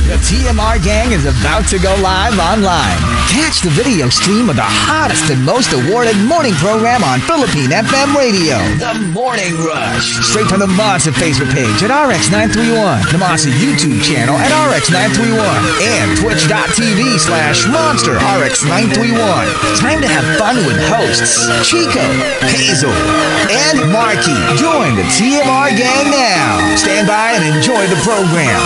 The TMR gang is about to go live online. Catch the video stream of the hottest and most awarded morning program on Philippine FM radio. The Morning Rush. Straight from the Monster Facebook page at RX931, the Monster YouTube channel at RX931, and twitch.tv/Monster RX931. Time to have fun with hosts Chico, Hazel, and Markki. Join the TMR gang now. Stand by and enjoy the program.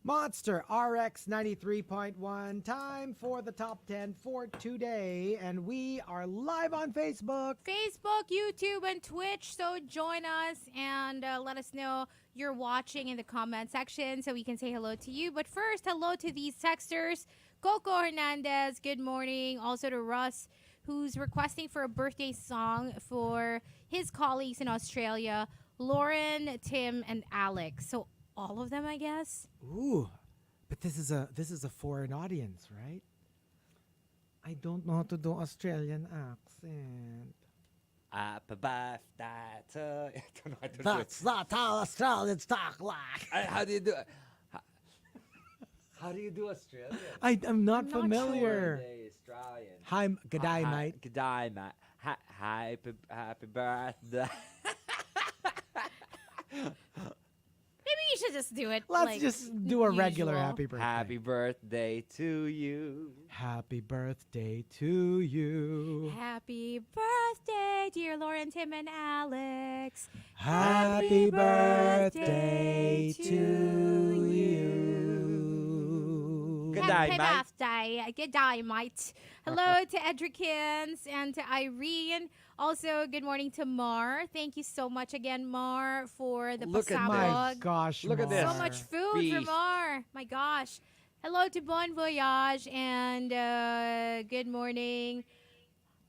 Monster RX93.1, time for the top 10 for today, and we are live on Facebook, YouTube, and Twitch. So join us and let us know you're watching in the comment section so we can say hello to you. But first, hello to these texters. Coco Hernandez, good morning. Also to Russ, who's requesting for a birthday song for his colleagues in Australia, Lauren, Tim, and Alex. So all of them, I guess. Ooh, but this is a foreign audience, right? I don't know how to do Australian accent. Happy birthday to... I don't know how to do it. That's not how Australians talk like. How do you do it? How do you do Australian? I'm not Not Sure. familiar. Australian. Hi, g'day, mate. G'day, mate. Happy birthday. Maybe you should just do it. Let's just do a regular usual. happy birthday. Happy birthday to you. Happy birthday to you. Happy birthday, dear Lauren, Tim, and Alex. Happy birthday to you. Good day, Happy mate. birthday. Good day, mate. Hello to Edrikins and to Irene. Also, good morning to Mar. Thank you so much again, Mar, for the Look at My pasabog. gosh, Look at Mar. this. So much food for Feast. Mar. My gosh. Hello to Bon Voyage and good morning.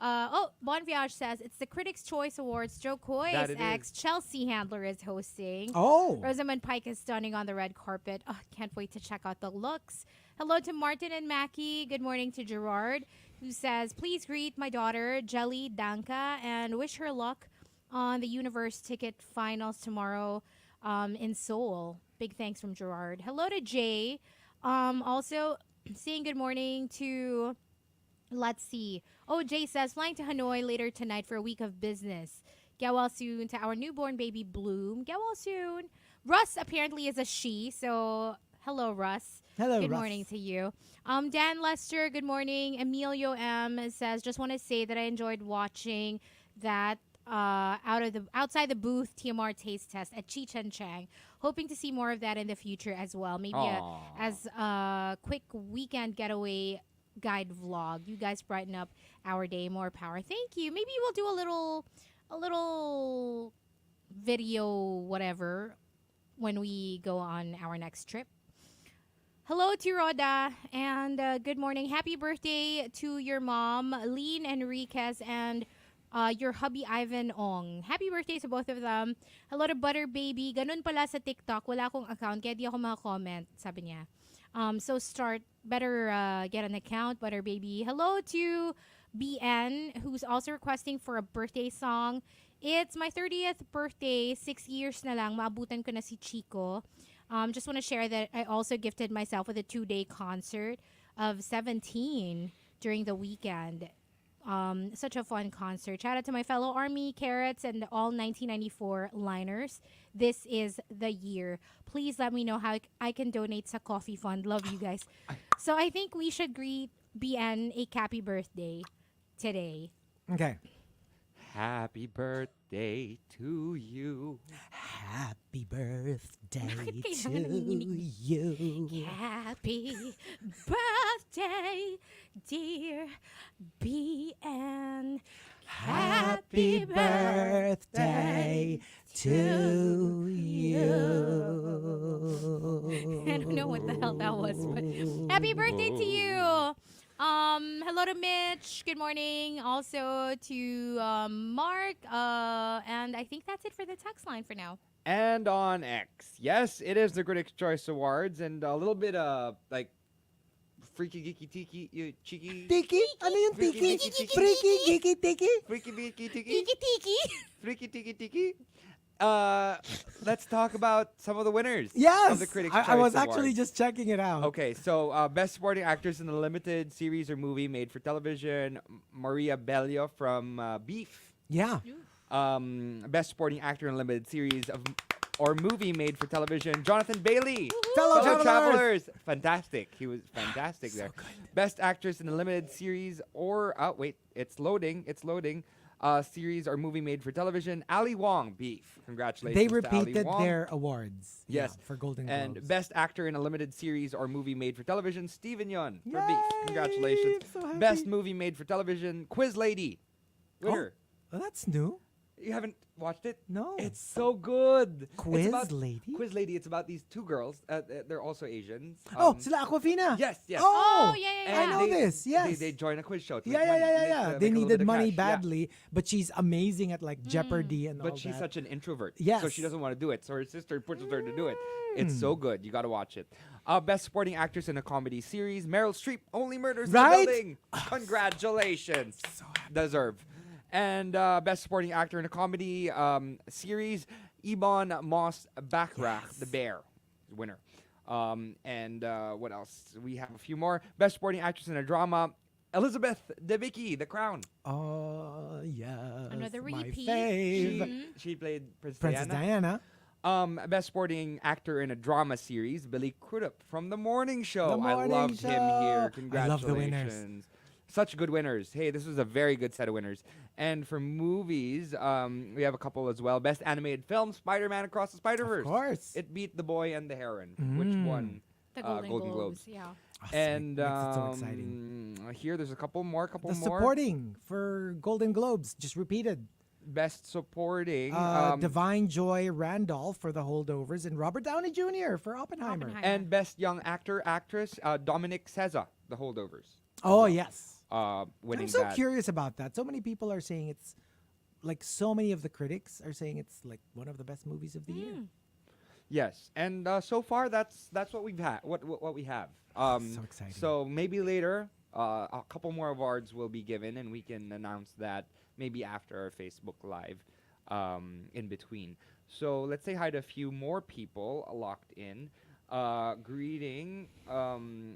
Bon Voyage says it's the Critics' Choice Awards. Joe Coy's That it ex Chelsea handler is hosting. Oh, Rosamund Pike is stunning on the red carpet. Oh, can't wait to check out the looks. Hello to Martin and Mackie. Good morning to Gerard, who says, please greet my daughter, Jelly Danka, and wish her luck on the Universe ticket finals tomorrow in Seoul. Big thanks from Gerard. Hello to Jay. Also, saying good morning to, let's see. Oh, Jay says, flying to Hanoi later tonight for a week of business. Get well soon to our newborn baby, Bloom. Get well soon. Russ apparently is a she, so hello, Russ. hello, Good Russ. morning to you. Dan Lester, good morning. Emilio M says, just want to say that I enjoyed watching that outside the booth TMR taste test at Cheech and Chang. Hoping to see more of that in the future as well. Maybe as a quick weekend getaway guide vlog. You guys brighten up our day. More power. Thank you. Maybe we'll do a little video, whatever, when we go on our next trip. Hello to Rhoda, and good morning. Happy birthday to your mom, Lean Enriquez, and your hubby, Ivan Ong. Happy birthday sa both of them. Hello to Butter Baby. Ganun pala sa TikTok. Wala akong account, kaya di ako maka-comment, sabi niya. So better get an account, Butter Baby. Hello to BN, who's also requesting for a birthday song. It's my 30th birthday. 6 years na lang. Maabutan ko na si Chico. Just want to share that I also gifted myself with a 2-day concert of 17 during the weekend. Such a fun concert. Shout out to my fellow Army Carrots and all 1994 liners. This is the year. Please let me know how I can donate sa coffee fund. Love you guys. So I think we should greet BN a happy birthday today. Okay. Happy birthday to you. Happy birthday Bakit to kailangan nanginginig? you. Happy birthday, dear BN. Happy birthday to you. I don't know what the hell that was, but happy birthday to you. Hello to Mitch. Good morning. Also to Mark. And I think that's it for the text line for now. And on X. Yes, it is the Critics' Choice Awards and a little bit like freaky geeky tiki cheeky Tiki? Ano yung tiki? Freaky, geeky, tiki? freaky geeky tiki Tiki tiki. freaky tiki tiki. Let's talk about some of the winners Yes! of the Critics' Choice I was Awards. actually just checking it out. Okay, so Best Supporting Actress in a Limited Series or Movie Made for Television, Maria Bello from Beef. Yeah. Best Supporting Actor in a Limited Series or Movie Made for Television, Jonathan Bailey. Fellow Fellow travelers. Travelers. Fantastic. He was fantastic there. Best Actress in a Limited Series or, it's loading. Series or movie made for television, Ali Wong, Beef. Congratulations They to repeated Ali Wong. their awards. Yes. Yeah, for Golden Globes. And Best Actor in a Limited Series or Movie Made for Television, Steven Yeun for Yay! Beef. Congratulations. I'm so happy. Best Movie Made for Television, Quiz Lady. Winner. Oh, that's new. You haven't watched it? No. It's so good. Quiz It's about, Lady? Quiz Lady. It's about these two girls. They're also Asians. Sila Aquafina. Yes, yes. Oh, yeah, yeah, And yeah. I know this. Yes. They join a quiz show. To Yeah, make yeah, money, yeah, yeah, make, yeah. make They a little needed bit of money cash. Yeah. badly, but she's amazing at like Jeopardy and all But she's that. such an introvert. Yes. So she doesn't want to do it. So her sister pushes her to do it. It's so good. You got to watch it. Best Supporting Actress in a Comedy Series, Meryl Streep, Only Murders Right? in the Building. Congratulations. Deserve. And Best Supporting Actor in a Comedy Series, Ebon Moss Bachrach, The Bear, winner. And what else? We have a few more. Best Supporting Actress in a Drama, Elizabeth Debicki, The Crown. Oh, yes. Another my repeat. fave. She played Princess Diana. Best Supporting Actor in a Drama Series, Billy Crudup from The Morning Show. The Morning I loved him Show. here. I Congratulations. love the winners. Such good winners. Hey, this was a very good set of winners. And for movies, we have a couple as well. Best Animated Film, Spider-Man Across the Spider-Verse. Of course. It beat The Boy and the Heron, which won The Golden Globes. Yeah. Awesome. And Makes it so exciting. here, there's a couple more. The supporting for Golden Globes just repeated. Best Supporting. Divine Joy Randolph for The Holdovers and Robert Downey Jr. for Oppenheimer. and Best Young Actor, Actress, Dominic Seza, The Holdovers. Oh, yes. Winning I'm so that. curious about that. So many people are saying it's like so many of the critics are saying it's like one of the best movies of the year. Yes, and so far that's what we've had. What we have. So exciting. So maybe later, a couple more awards will be given, and we can announce that maybe after our Facebook Live, in between. So let's say hi to a few more people locked in. Greeting,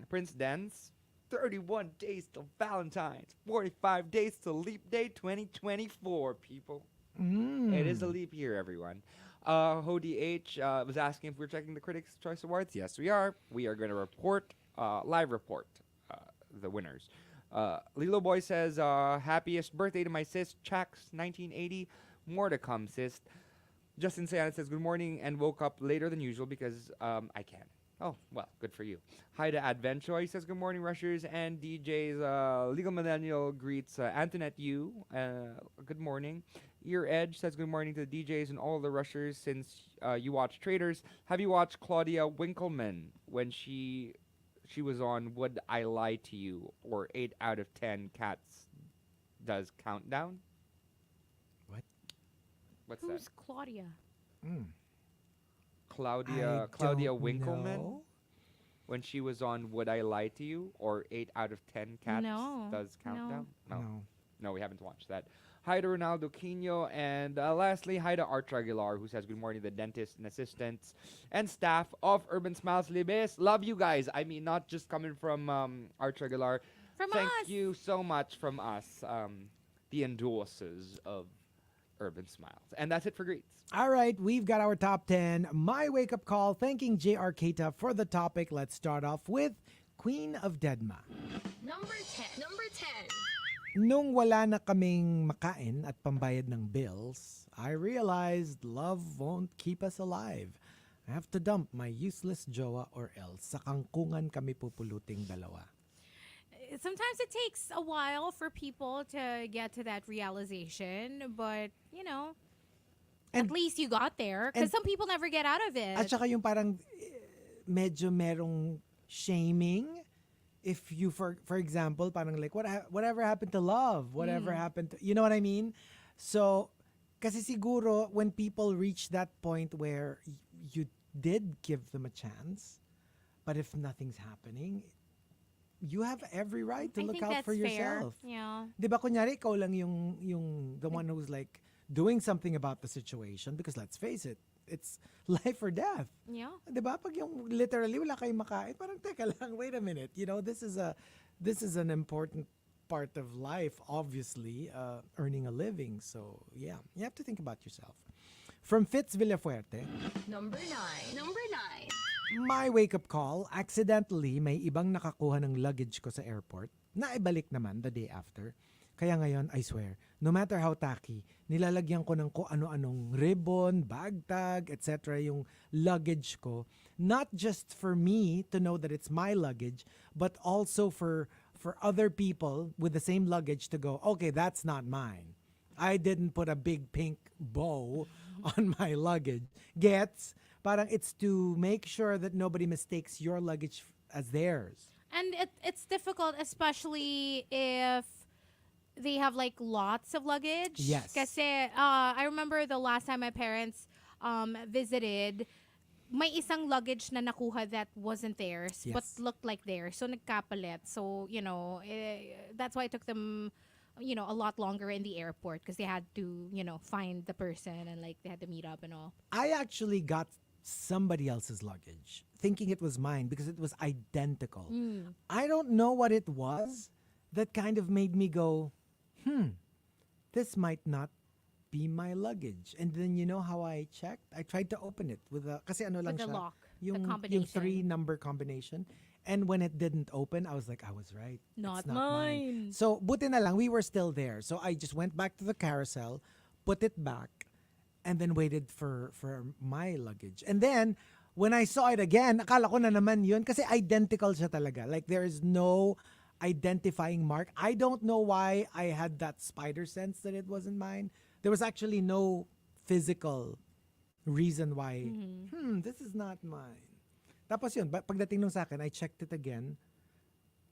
Prince Dance. 31 days till Valentine's. 45 days till Leap Day 2024, people. It is a leap year, everyone. Hody H was asking if we're checking the Critics' Choice Awards. Yes, we are. We are going to report, live report, the winners. Lilo Boy says, happiest birthday to my sis, Chax, 1980. More to come, sis. Justin Sayana says, good morning, and woke up later than usual because I can. Oh, well, good for you. Hi to Adventure. He says, good morning, Rushers and DJs. Legal Millennial greets Antoinette Yu. Good morning. Ear Edge says, good morning to the DJs and all the Rushers since you watch Traders. Have you watched Claudia Winkleman when she was on Would I Lie to You or 8 out of 10 Cats Does Countdown? What? What's Who's that? Claudia? Claudia I don't Winkleman know. when she was on Would I Lie to You or 8 out of 10 Cats No. Does Countdown? No. We haven't watched that. Hi to Ronaldo Quino, and lastly, hi to Art Aguilar, who says good morning to the dentists and assistants and staff of Urban Smiles Libes. Love you guys. I mean, not just coming from Art Aguilar. Thank us. you so much from us, the endorsers of Urban Smiles. And that's it for greets. All right, we've got our top 10. My wake-up call, thanking JR Keita for the topic. Let's start off with Queen of Deadma. Number 10. Nung wala na kaming makain at pambayad ng bills, I realized love won't keep us alive. I have to dump my useless jowa or else sa kangkungan kami pupuluting dalawa. Sometimes it takes a while for people to get to that realization, but, you know, And- at least you got there. and- Because some people never get out of it. At saka yung parang medyo merong shaming if you for example, parang like whatever happened to love, whatever happened to, you know what I mean? So kasi siguro when people reach that point where you did give them a chance, but if nothing's happening, you have every right to I look think out that's for fair. yourself. Yeah. 'Di ba kunyari ikaw lang yung the one who's like doing something about the situation, because let's face it, it's life or death. Yeah. 'Di ba? Pag yung literally wala kayong makain, parang teka lang, wait a minute. You know, this is an important part of life, obviously, earning a living. So, yeah, you have to think about yourself. From Fitz Villafuerte, Number 9. Number 9. my wake-up call, accidentally may ibang nakakuha ng luggage ko sa airport na ibalik naman the day after. Kaya ngayon, I swear, no matter how tacky, nilalagyan ko ng kung ano-anong ribbon, bag tag, etc. yung luggage ko. Not just for me to know that it's my luggage, but also for other people with the same luggage to go, okay, that's not mine. I didn't put a big pink bow on my luggage. Gets? Parang it's to make sure that nobody mistakes your luggage as theirs. And it's difficult, especially if they have like lots of luggage. Yes. Kasi I remember the last time my parents visited, may isang luggage na nakuha that wasn't theirs, but Yes. looked like theirs. So nagkapalit. So, that's why it took them, a lot longer in the airport because they had to, find the person and like they had to meet up and all. I actually got somebody else's luggage thinking it was mine because it was identical. I don't know what it was that kind of made me go, this might not be my luggage. And then you know how I checked? I tried to open it with kasi ano lang With the siya, lock, the yung combination. 3-number combination. And when it didn't open, I was like, I was right. Not It's not mine. mine. So, buti na lang, we were still there. So, I just went back to the carousel, put it back, and then waited for my luggage. And then, when I saw it again, akala ko na naman yun kasi identical siya talaga. Like, there is no identifying mark. I don't know why I had that spider sense that it wasn't mine. There was actually no physical reason why, this is not mine. Tapos yun, pagdating nung sa akin, I checked it again.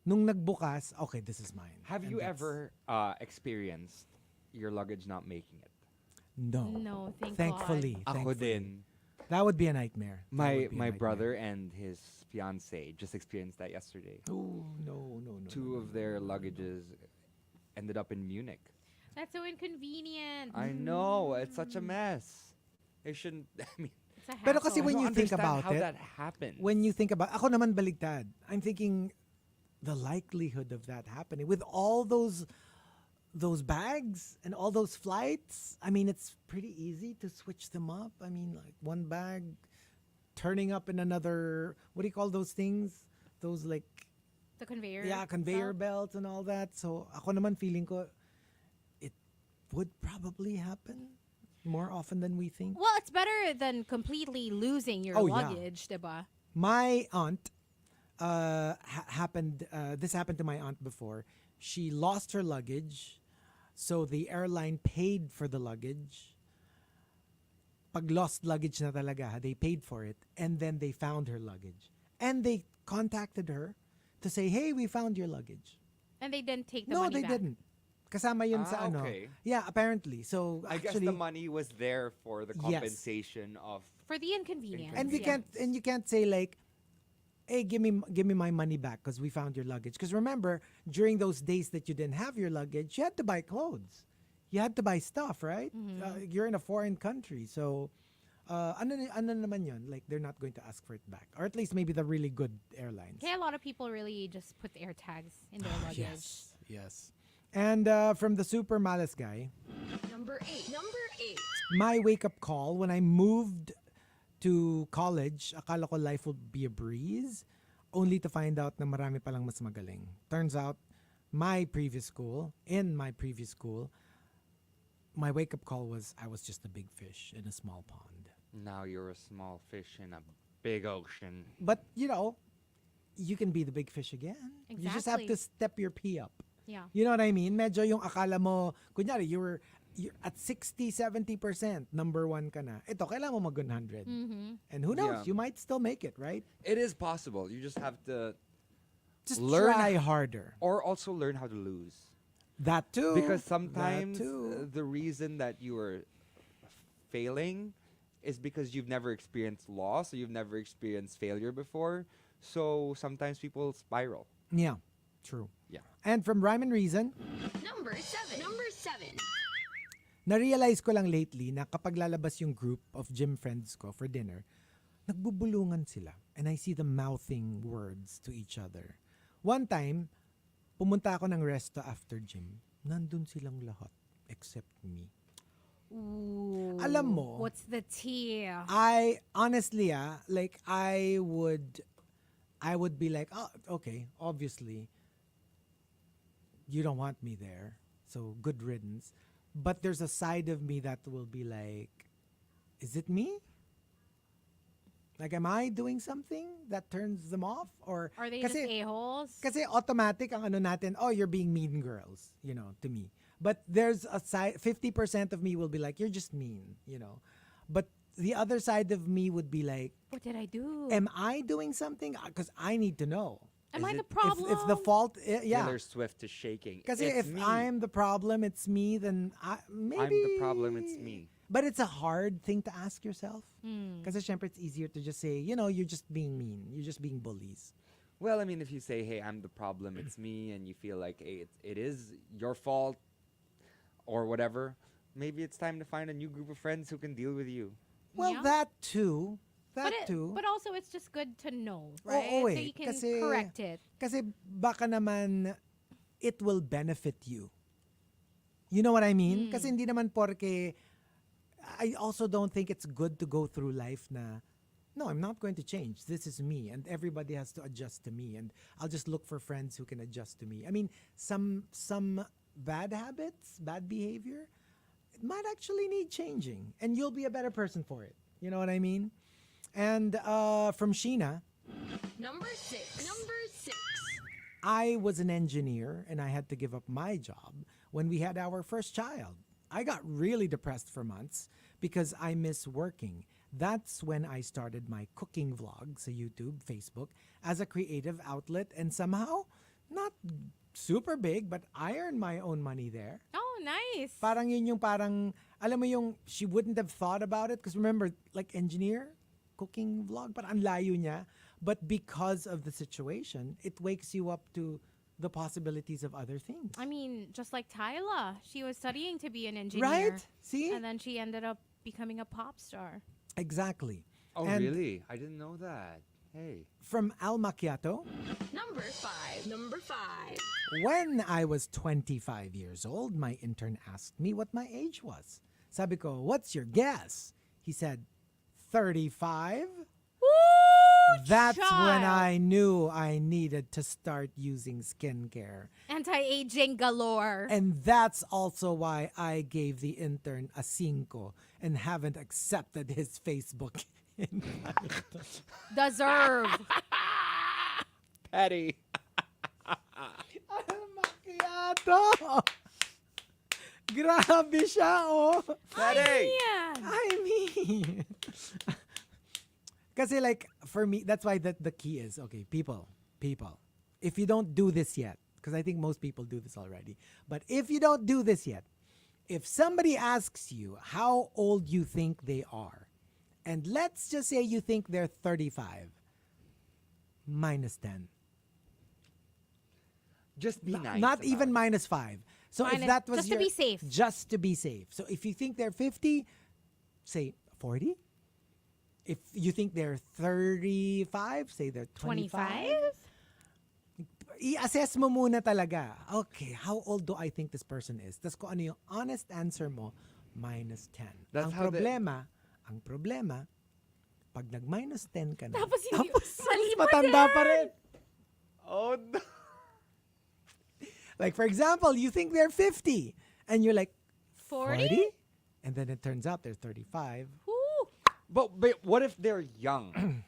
Nung nagbukas, okay, this is mine. Have And you that's- ever experienced your luggage not making it? No. No, thank Thankfully. God. Ako din. That would be a nightmare. That My would be a nightmare. brother and his fiance just experienced that yesterday. Oh, no. Two of their luggages ended up in Munich. That's so inconvenient. I know, it's such a mess. It shouldn't. I mean, It's a Pero kasi hassle. when I you don't think understand about how it, that happens. when you think about, ako naman baligtad. I'm thinking the likelihood of that happening with all those bags and all those flights. I mean, it's pretty easy to switch them up. I mean, like one bag turning up in another. What do you call those things? Those like The conveyor. conveyor belt. belts and all that. So ako naman feeling ko it would probably happen more often than we think. Well, it's better than completely losing your Oh, yeah. luggage, diba? My aunt happened. This happened to my aunt before. She lost her luggage, so the airline paid for the luggage. Pag lost luggage na talaga, they paid for it, and then they found her luggage, and they contacted her to say, "Hey, we found your luggage." And they didn't take the No, money they back. didn't. Kasama yun sa ano. okay. Yeah, apparently. So I guess actually, the money was there for the Yes. compensation of. For the inconvenience. and we yeah. can't and you can't say like, hey, give me my money back because we found your luggage. Because remember, during those days that you didn't have your luggage, you had to buy clothes, you had to buy stuff, right? You're in a foreign country, so ano naman yun? Like they're not going to ask for it back, or at least maybe the really good airlines. Okay, a lot of people really just put the air tags in their luggage. Yes. And from the super malas guy, Number 8. Number 8. my wake-up call when I moved to college, akala ko life would be a breeze, only to find out na marami palang mas magaling. Turns out, in my previous school, my wake-up call was I was just a big fish in a small pond. Now you're a small fish in a big ocean. But, you can be the big fish again. You just have to Exactly. step your pee up. Yeah. You know what I mean? Medyo yung akala mo, kunyari, you're at 60-70%, number one ka na. Ito, kailangan mo mag 100. And who knows? Yeah. You might still make it, right? It is possible. You just have to Just Learn try harder. or also learn how to lose. That too. Because That sometimes too. the reason that you are failing is because you've never experienced loss or you've never experienced failure before. So sometimes people spiral. Yeah, true. Yeah. And from Rhyme and Reason, Number 7. Number 7. na-realize ko lang lately na kapag lalabas yung group of gym friends ko for dinner, nagbubulungan sila. And I see them mouthing words to each other. One time, pumunta ako ng resto after gym. Nandun silang lahat except me. Ooh. Alam mo, What's the tea? I honestly, like I would be like, oh, okay, obviously, you don't want me there, so good riddance. But there's a side of me that will be like, is it me? Like, am I doing something that turns them off? Or Are they just a-holes? kasi automatic ang ano natin, oh, you're being mean girls, to me. But there's a side, 50% of me will be like, you're just mean, But the other side of me would be like, What did I do? am I doing something? Because I need to know. Am Is I it- the problem? If the fault, yeah. Taylor Swift is shaking. Because It's if me. I'm the problem, it's me, then maybe... I'm the problem, it's me. But it's a hard thing to ask yourself. Hmm. Because syempre it's easier to just say, you're just being mean. You're just being bullies. Well, I mean, if you say, hey, I'm the problem, it's me, and you feel like hey, it is your fault or whatever, maybe it's time to find a new group of friends who can deal with you. Well, Yeah. that too. That but, too. but also, it's just good to know, right? Oo So eh, you can kasi- correct it. Kasi baka naman it will benefit you. You know what I mean? Kasi hindi naman porke I also don't think it's good to go through life na no, I'm not going to change. This is me and everybody has to adjust to me and I'll just look for friends who can adjust to me. I mean, some bad habits, bad behavior, it might actually need changing and you'll be a better person for it. You know what I mean? And from Sheena, Number 6. Number 6. I was an engineer and I had to give up my job when we had our first child. I got really depressed for months because I miss working. That's when I started my cooking vlogs, YouTube, Facebook, as a creative outlet and somehow, not super big, but I earned my own money there. Oh, nice. Parang yun yung parang, alam mo yung, she wouldn't have thought about it because remember, like engineer, cooking vlog, parang ang layo niya. But because of the situation, it wakes you up to the possibilities of other things. I mean, just like Tyla, she was studying to be an engineer. Right? See? And then she ended up becoming a pop star. Exactly. Oh, And really? I didn't know that. Hey. From Al Macchiato, Number 5. Number 5. when I was 25 years old, my intern asked me what my age was. Sabi ko, what's your guess? He said, 35? Woo! That's when child. I knew I needed to start using skincare. Anti-aging galore. And that's also why I gave the intern a 5 and haven't accepted his Facebook invite. Deserve. Patty. Al Macchiato! Grabe siya, oh! Patty. Yeah. I mean... Kasi like, for me, that's why the key is, okay, people, if you don't do this yet, because I think most people do this already, but if you don't do this yet, if somebody asks you how old you think they are, and let's just say you think they're 35, minus 10. Just be nice. Not about even it. minus 5. So if Minus- that was just to your- be safe. Just to be safe. So if you think they're 50, say 40. If you think they're 35, say they're 25. 25? I-assess mo muna talaga. Okay, how old do I think this person is? Tapos kung ano yung honest answer mo, minus 10. That's ang how the- problema, pag nag-minus 10 ka na, Tapos hindi, tapos mali pa matanda din. pa rin. Oh, no. Like for example, you think they're 50 and you're like 40? and then it turns out they're 35. Woo. But what if they're young?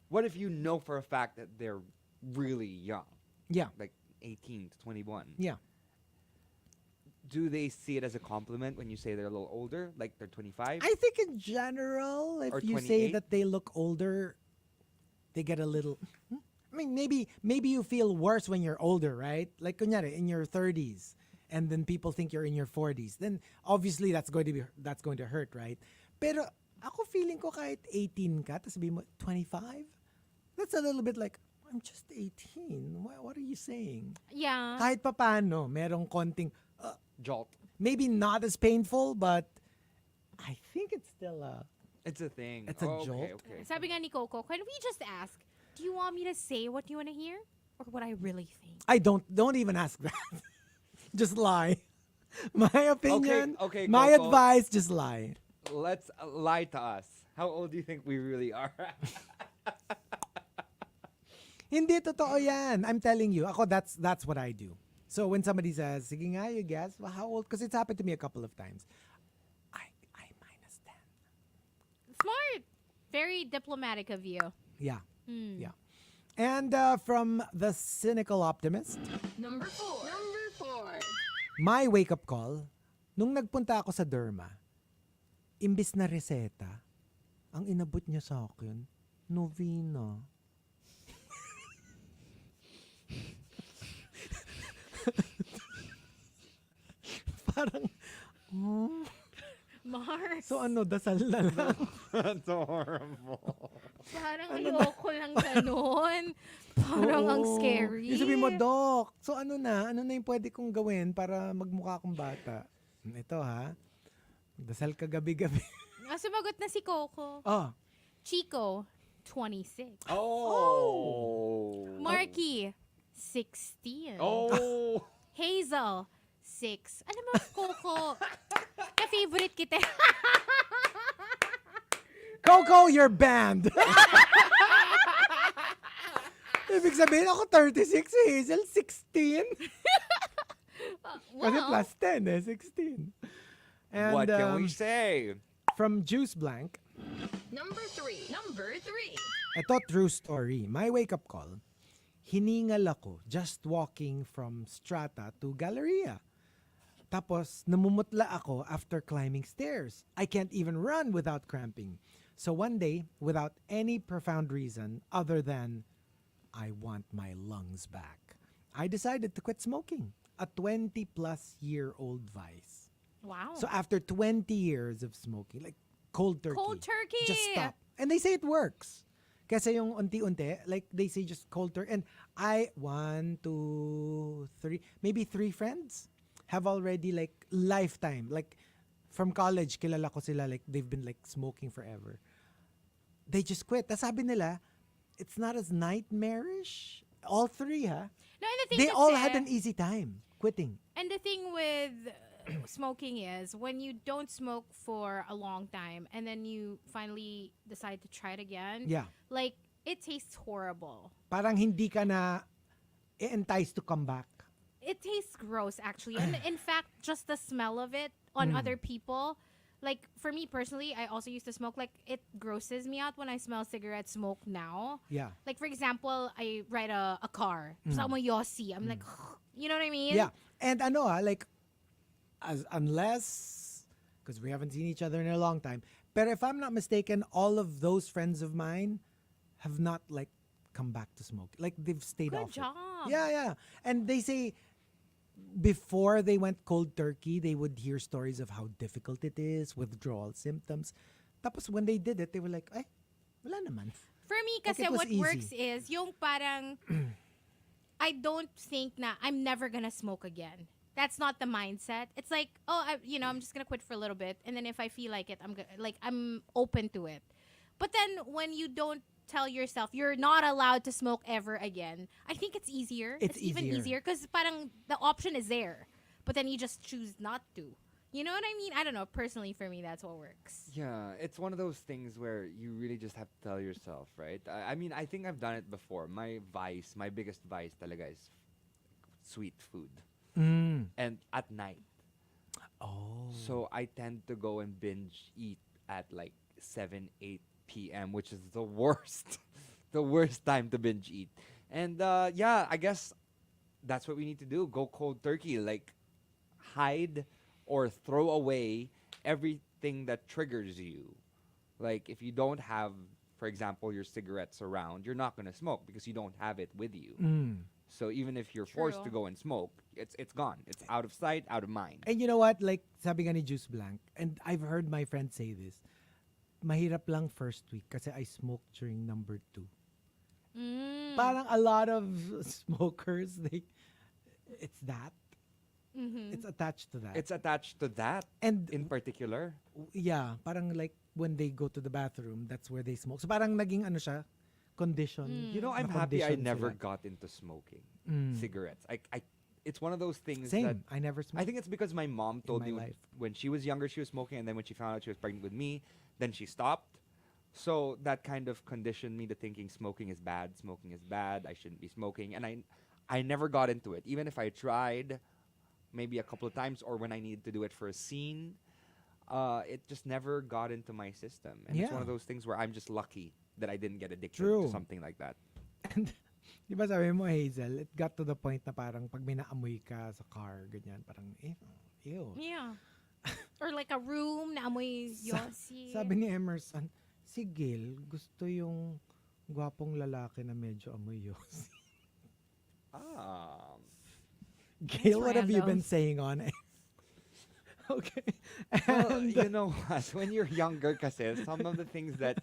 What if you know for a fact that they're really young? Yeah. Like 18 to 21. Yeah. Do they see it as a compliment when you say they're a little older? Like they're 25? I think in general, if Or you say 28? that they look older, they get a little I mean, maybe you feel worse when you're older, right? Like kunyari, in your 30s, and then people think you're in your 40s. Then obviously that's going to hurt, right? Pero ako feeling ko kahit 18 ka, tapos sabihin mo 25, that's a little bit like I'm just 18. What are you saying? Yeah. Kahit papano, merong konting Jolt. maybe not as painful, but I think it's still It's a thing. It's a Okay, jolt. okay. Sabi nga ni Coco, can we just ask, do you want me to say what you want to hear? Or what I really think? I don't even ask that. Just lie. My opinion, okay, my Coco. advice, just lie. Let's lie to us. How old do you think we really are? Hindi totoo yan. I'm telling you. Ako, that's what I do. So when somebody says, sige nga, you guess, well, how old? Because it's happened to me a couple of times. I minus 10. Smart. Very diplomatic of you. Yeah. Hmm. Yeah. And from the cynical optimist, Number 4. Number 4. my wake-up call, nung nagpunta ako sa derma, imbis na reseta, ang inabot niya sa akin, novena. Parang, Mars. so ano, dasal na lang. That's horrible. Parang ayoko lang ganun. Parang ang Oo. scary. Yung sabihin mo, Doc, so ano na yung pwede kong gawin para magmukha akong bata? Ito ha, dasal ka gabi-gabi. Sumagot na si Coco. Oh, Chico, 26. Oh. Markki, 16. Oh. Hazel, 6. Alam mo, Coco, ka-favorite kita. Coco, you're banned. Ibig sabihin ako 36, si Hazel 16. Kasi plus 10 16. And What can we say? from Juice Blank, Number 3. Number 3. ito true story. My wake-up call, hiningal ako just walking from Strata to Galleria. Tapos, namumutla ako after climbing stairs. I can't even run without cramping. So one day, without any profound reason other than I want my lungs back, I decided to quit smoking. A 20-plus year-old vice. Wow. So after 20 years of smoking, like cold turkey. Cold turkey. Just stop. And they say it works. Kasi yung unti-unti, like they say just cold turkey. And I, 1, 2, 3, maybe 3 friends have already like lifetime. Like from college, kilala ko sila, like they've been like smoking forever. They just quit. Tas sabi nila, it's not as nightmarish. All 3, ha? No, and the thing They all kasi- had an easy time quitting. And the thing with smoking is when you don't smoke for a long time and then you finally decide to try it again, Yeah. like it tastes horrible. Parang hindi ka na enticed to come back. It tastes gross actually. And in fact, just the smell of it on other people, like for me personally, I also used to smoke, like it grosses me out when I smell cigarette smoke now. Yeah. Like for example, I ride a car. So I'm a Yossi. I'm like, you know what I mean? Yeah. And ano like, unless, because we haven't seen each other in a long time, but if I'm not mistaken, all of those friends of mine have not like come back to smoke. Like they've stayed Good off it. job. Yeah, yeah. And they say before they went cold turkey, they would hear stories of how difficult it is, withdrawal symptoms. Tapos when they did it, they were like, ay, wala naman. For me, Like, kasi it was what easy. works is yung parang I don't think na I'm never gonna smoke again. That's not the mindset. It's like, I'm just gonna quit for a little bit, and then if I feel like it, I'm open to it. But then when you don't tell yourself you're not allowed to smoke ever again, I think it's easier. It's even easier. easier because parang the option is there, but then you just choose not to. You know what I mean? I don't know. Personally, for me, that's what works. Yeah, it's one of those things where you really just have to tell yourself, right? I mean, I think I've done it before. My biggest vice talaga is sweet food. And at night. Oh. So I tend to go and binge eat at like 7, 8 p.m., which is the worst. The worst time to binge eat. And yeah, I guess that's what we need to do. Go cold turkey. Like, hide or throw away everything that triggers you. Like, if you don't have, for for example, your cigarettes around, you're not gonna smoke because you don't have it with you. So even if you're forced to True. go and smoke, it's gone. It's out of sight, out of mind. And you know what? Like, sabi nga ni Juice Blank, and I've heard my friend say this, mahirap lang first week kasi I smoked during number 2. Parang a lot of smokers, it's that. It's attached to that. It's attached to that and in particular. yeah, parang like when they go to the bathroom, that's where they smoke. So parang naging ano siya, condition. You know, I'm happy I na-condition never sila. got into smoking cigarettes. It's one of those things Same. that I never smoked. I think it's because my mom told my me life. when she was younger she was smoking, and then when she found out she was pregnant with me, then she stopped. So that kind of conditioned me to thinking smoking is bad, I shouldn't be smoking, and I never got into it. Even if I tried maybe a couple of times or when I needed to do it for a scene, it just never got into my system. And it's one of Yeah. those things where I'm just lucky that I didn't get addicted True. to something like that. And, di ba sabi mo, Hazel, it got to the point na parang pag may naamoy ka sa car, ganyan, parang, ew. Yeah. Or like a room na amoy yosi. Sabi ni Emerson, si Gil, gusto yung gwapong lalaki na medyo amoy yosi. Gail, what have you random. been saying on it? Okay. Well, you know what? When you're younger, kasi some of the things that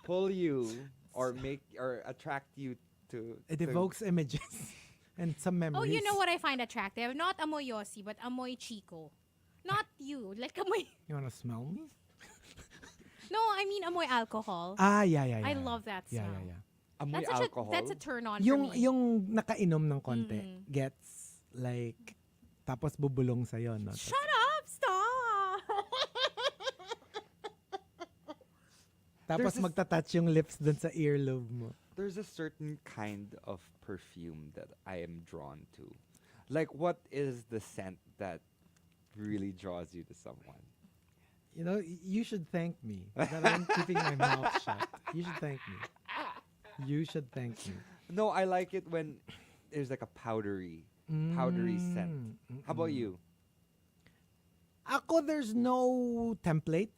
pull you or make or attract you to It evokes images and some memories. Oh, you know what I find attractive? Not amoy yosi, but amoy Chico. Not you. Like amoy... You want to smell me? No, I mean amoy alcohol. Yeah. I love that Yeah, smell. yeah. amoy That's alcohol. that's a turn on Yung, for me. yung nakainom ng konti gets like, tapos bubulong sa'yo, no? Shut up! Stop! Tapos There's this- magta-touch yung lips dun sa earlobe mo. There's a certain kind of perfume that I am drawn to. Like, what is the scent that really draws you to someone? You know, you should thank me that I'm keeping my mouth shut. You should thank me. You should thank me. No, I like it when there's like a powdery scent. How about you? Ako, there's no template.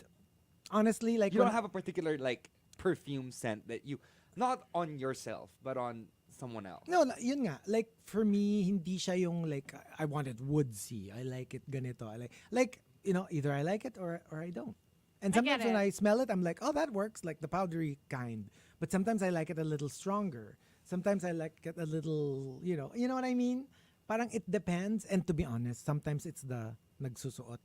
Honestly, like You when don't have a particular like perfume scent that you, not on yourself, but on someone else. No, yun nga. Like, for me, hindi siya yung like, I want it woodsy. I like it ganito. I like, you know, either I like it or I don't. And I get sometimes when it. I smell it, I'm like, oh, that works, like the powdery kind. But sometimes I like it a little stronger. Sometimes I like it a little, you know what I mean? Parang it depends. And to be honest, sometimes it's the nagsusuot.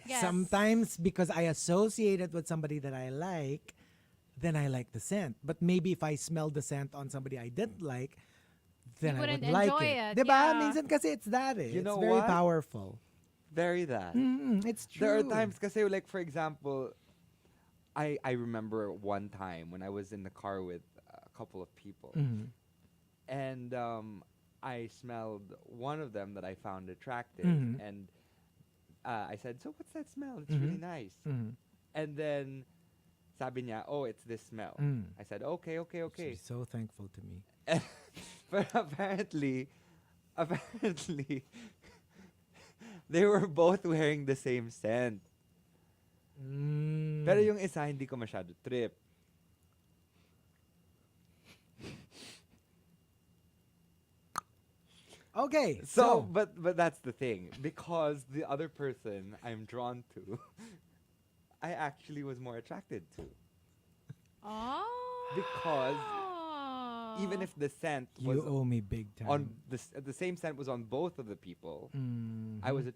Yes. Sometimes because I associate it with somebody that I like, then I like the scent. But maybe if I smell the scent on somebody I didn't like, then You I wouldn't would like enjoy it. it, Diba? yeah. Minsan kasi it's that eh. You know it's very what? powerful. Very that. It's true. There are times, kasi like for example, I remember one time when I was in the car with a couple of people, and I smelled one of them that I found attractive, and I said, "So what's that smell? It's really nice." And then sabi niya, "Oh, it's this smell." I said, "Okay." She's so thankful to me. But apparently, they were both wearing the same scent. Pero yung isa, hindi ko masyado trip. Okay. So, but that's the thing. Because the other person I'm drawn to, I actually was more attracted to. Oh. Because even if the scent was you owe me big time. on the same scent was on both of the people, I was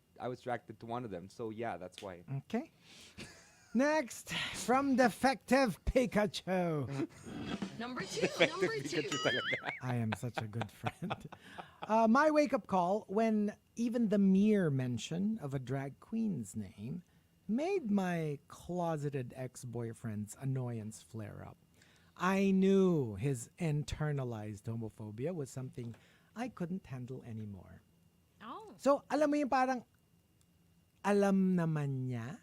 attracted to one of them. So yeah, that's why. Okay. Next, from Defective Pikachu. Number two. Number two. I am such a good friend. My wake-up call when even the mere mention of a drag queen's name made my closeted ex-boyfriend's annoyance flare up. I knew his internalized homophobia was something I couldn't handle anymore. Oh. So, alam mo yung parang alam naman niya,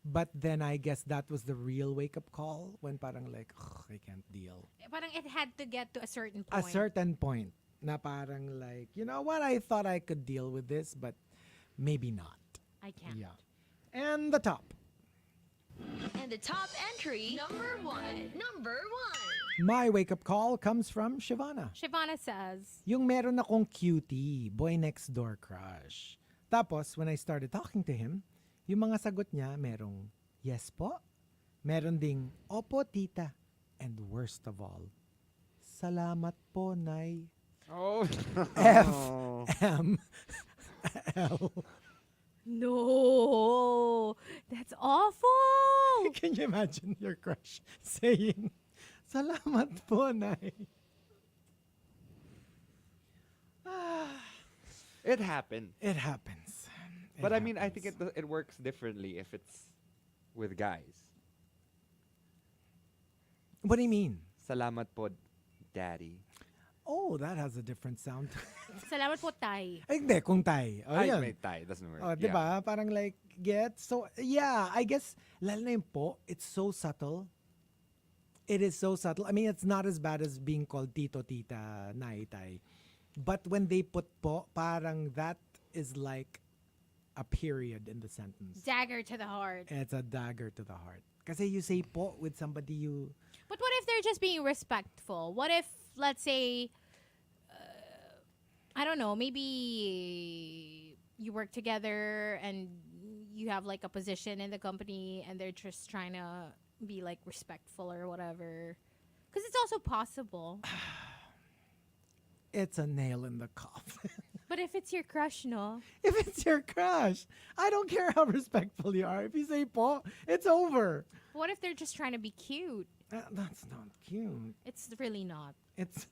but then I guess that was the real wake-up call when parang like, I can't deal. Parang it had to get to a certain A point. certain point na parang like, you know what, I thought I could deal with this, but maybe not. I can't. Yeah. And the top. And the top entry, number 1. Number 1. My wake-up call comes from Shivana. Shivana says, Yung meron akong cutie, boy next door crush. Tapos, when I started talking to him, yung mga sagot niya merong, yes po. Meron ding, opo tita. And worst of all, salamat po, Nay. Oh. F-M-L. no, that's awful. Can you imagine your crush saying, salamat po, Nay? It happened. It happens. But I mean, I think it works differently if it's with guys. What do you mean? Salamat po, daddy. Oh, that has a different sound. Salamat po, Tay. Ay, hindi, kung tay. Oh, Ay, yun. may tie. Doesn't work. Oh, diba? Parang like, get? So, yeah, I guess, lalo na yung po, it's so subtle. It is so subtle. I mean, it's not as bad as being called tito, tita, nay, tay. But when they put po, parang that is like a period in the sentence. Dagger to the heart. It's a dagger to the heart. Kasi you say po with somebody you... But what if they're just being respectful? What if, let's say, I don't know, maybe you work together and you have like a position in the company and they're just trying to be like respectful or whatever. Because it's also possible. It's a nail in the coffin. But if it's your crush, no? If it's your crush, I don't care how respectful you are. If you say po, it's over. What if they're just trying to be cute? That's not cute. It's really not. It's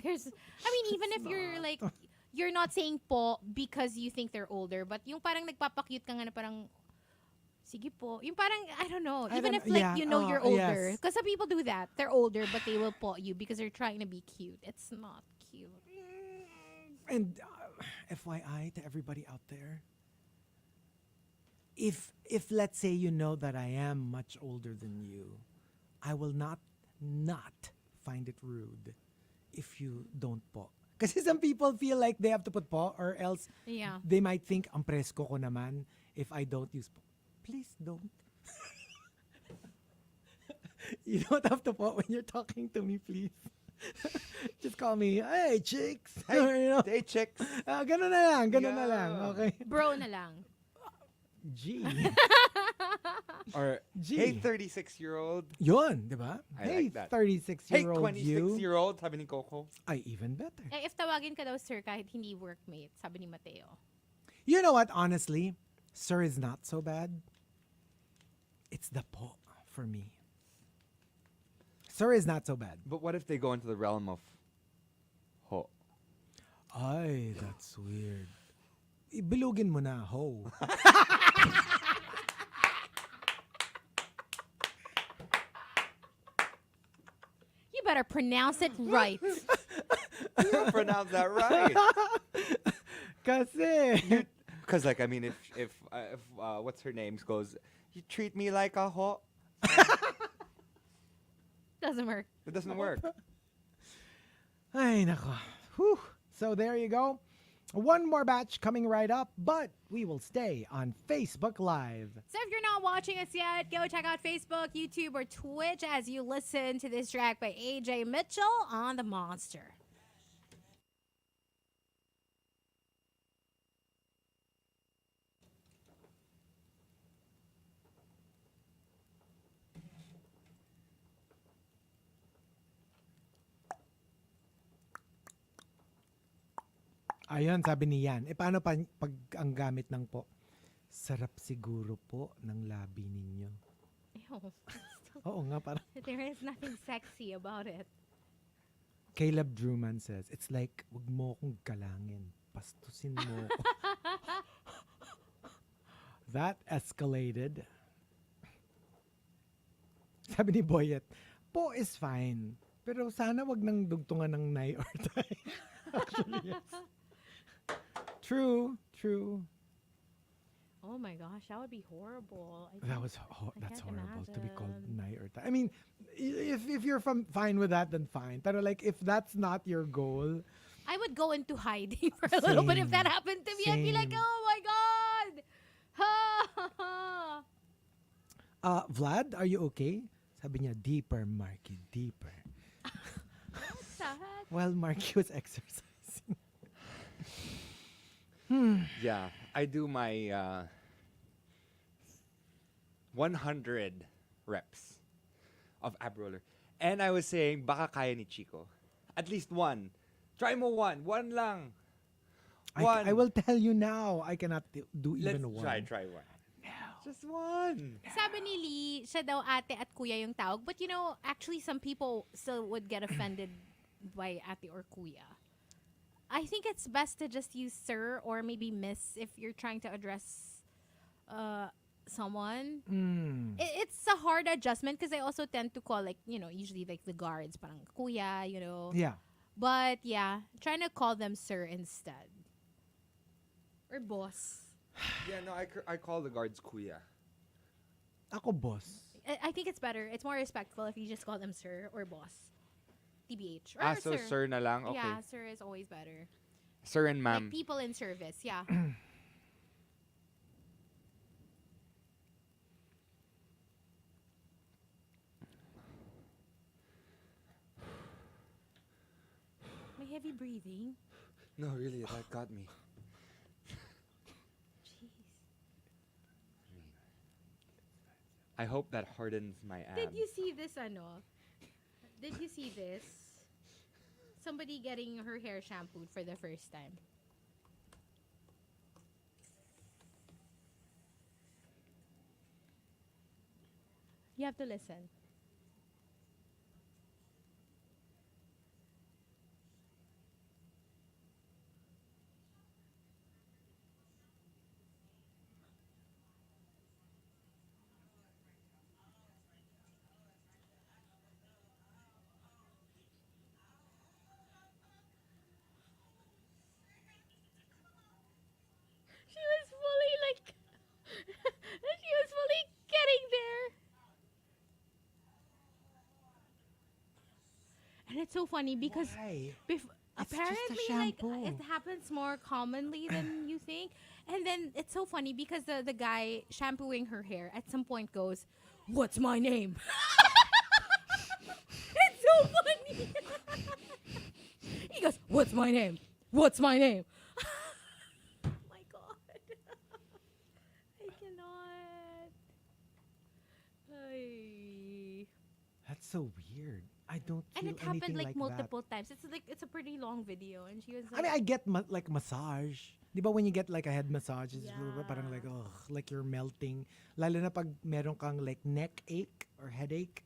There's, I mean, even if you're like, you're not saying po because you think they're older, but yung parang nagpapakute ka nga na parang, sige po. Yung parang, I don't know. I Even don't- if like yeah, you know you're older. yes. Because some people do that. They're older, but they will po you because they're trying to be cute. It's not cute. and FYI to everybody out there. If let's say you know that I am much older than you, I will not find it rude if you don't po. Kasi some people feel like they have to put po or else Yeah. they might think ang presko ko naman if I don't use po. Please don't. You don't have to po when you're talking to me, please. Just call me, hey, chicks. Hey, You know? hey, chicks. Ganun na lang, Yeah. okay? Bro na lang. G. Or, Gee. hey, 36-year-old. Yun, di ba? I Hey, like that. 36-year-old Hey, you. 26-year-old, sabi ni Coco. Ay, even better. Eh, if tawagin ka daw, sir, kahit hindi workmate, sabi ni Mateo. You know what, honestly, sir is not so bad. It's the po for me. Sir is not so bad. But what if they go into the realm of ho? Ay, that's weird. Bilugin mo na, ho. You better pronounce it right. You pronounce that right. Kasi, Because, like, I mean, if what's her name goes, you treat me like a ho, Doesn't work. it doesn't work. ay, nako. Whew. So there you go. One more batch coming right up, but we will stay on Facebook Live. So if you're not watching us yet, go check out Facebook, YouTube, or Twitch as you listen to this track by AJ Mitchell on the Monster. Ayun, sabi ni Yan. Paano pag ang gamit ng po? Sarap siguro po ng labi ninyo. Ew. Oo nga, parang There is nothing sexy about it. Caleb Drewman says, it's like, wag mo akong galangin. Pastusin mo ako. That escalated. Sabi ni Boyet, po is fine. Pero sana wag nang dugtungan ng nay or tay. Actually, yes. True. Oh my gosh, that would be horrible. That's can't horrible to be called imagine. nay or tay. I mean, if you're fine with that, then fine. Pero like, if that's not your goal, I would go into hiding for a little bit if that Same. happened to me. I'd be like, Same. oh my God. Ha, ha, ha. Vlad, are you okay? Sabi niya, deeper, Markki, deeper. Sad. While Markki was exercising. Yeah, I do my 100 reps of ab roller. And I was saying, baka kaya ni Chico. At least one. Try mo one. One lang. One. I will tell you now, I cannot do Let's even one. try one. Just one. Sabi ni Lee, siya daw ate at kuya yung tawag. But you know, actually some people still would get offended by ate or kuya. I think it's best to just use sir or maybe miss if you're trying to address someone. It's a hard adjustment because I also tend to call usually like the guards, parang kuya, Yeah. But yeah, trying to call them sir instead. Or boss. Yeah, no, I call the guards kuya. Ako boss. I think it's better. It's more respectful if you just call them sir or boss. TBH. Or So sir na lang? Okay. Yeah, sir is always better. Sir and ma'am. Like people in service, yeah. My heavy breathing. No, really, that got me. Jeez. I hope that hardens my abs. Did you see this, Did you see this? Somebody getting her hair shampooed for the first time. You have to listen. She was fully she was fully getting there. And it's so funny because Why? bef- It's just a apparently shampoo. it happens more commonly than you think. And then it's so funny because the guy shampooing her hair at some point goes, "What's my name?" It's so funny. He goes, "What's my name? What's my name?" Oh my god. I cannot. Ay. That's so weird. I don't feel And it happened anything like multiple that. times. It's a pretty long video, and she was I like, mean, I get like massage. Di ba when you get like a head massage, it's Yeah. parang like, like you're melting. Lalo na pag meron kang like neck ache or headache.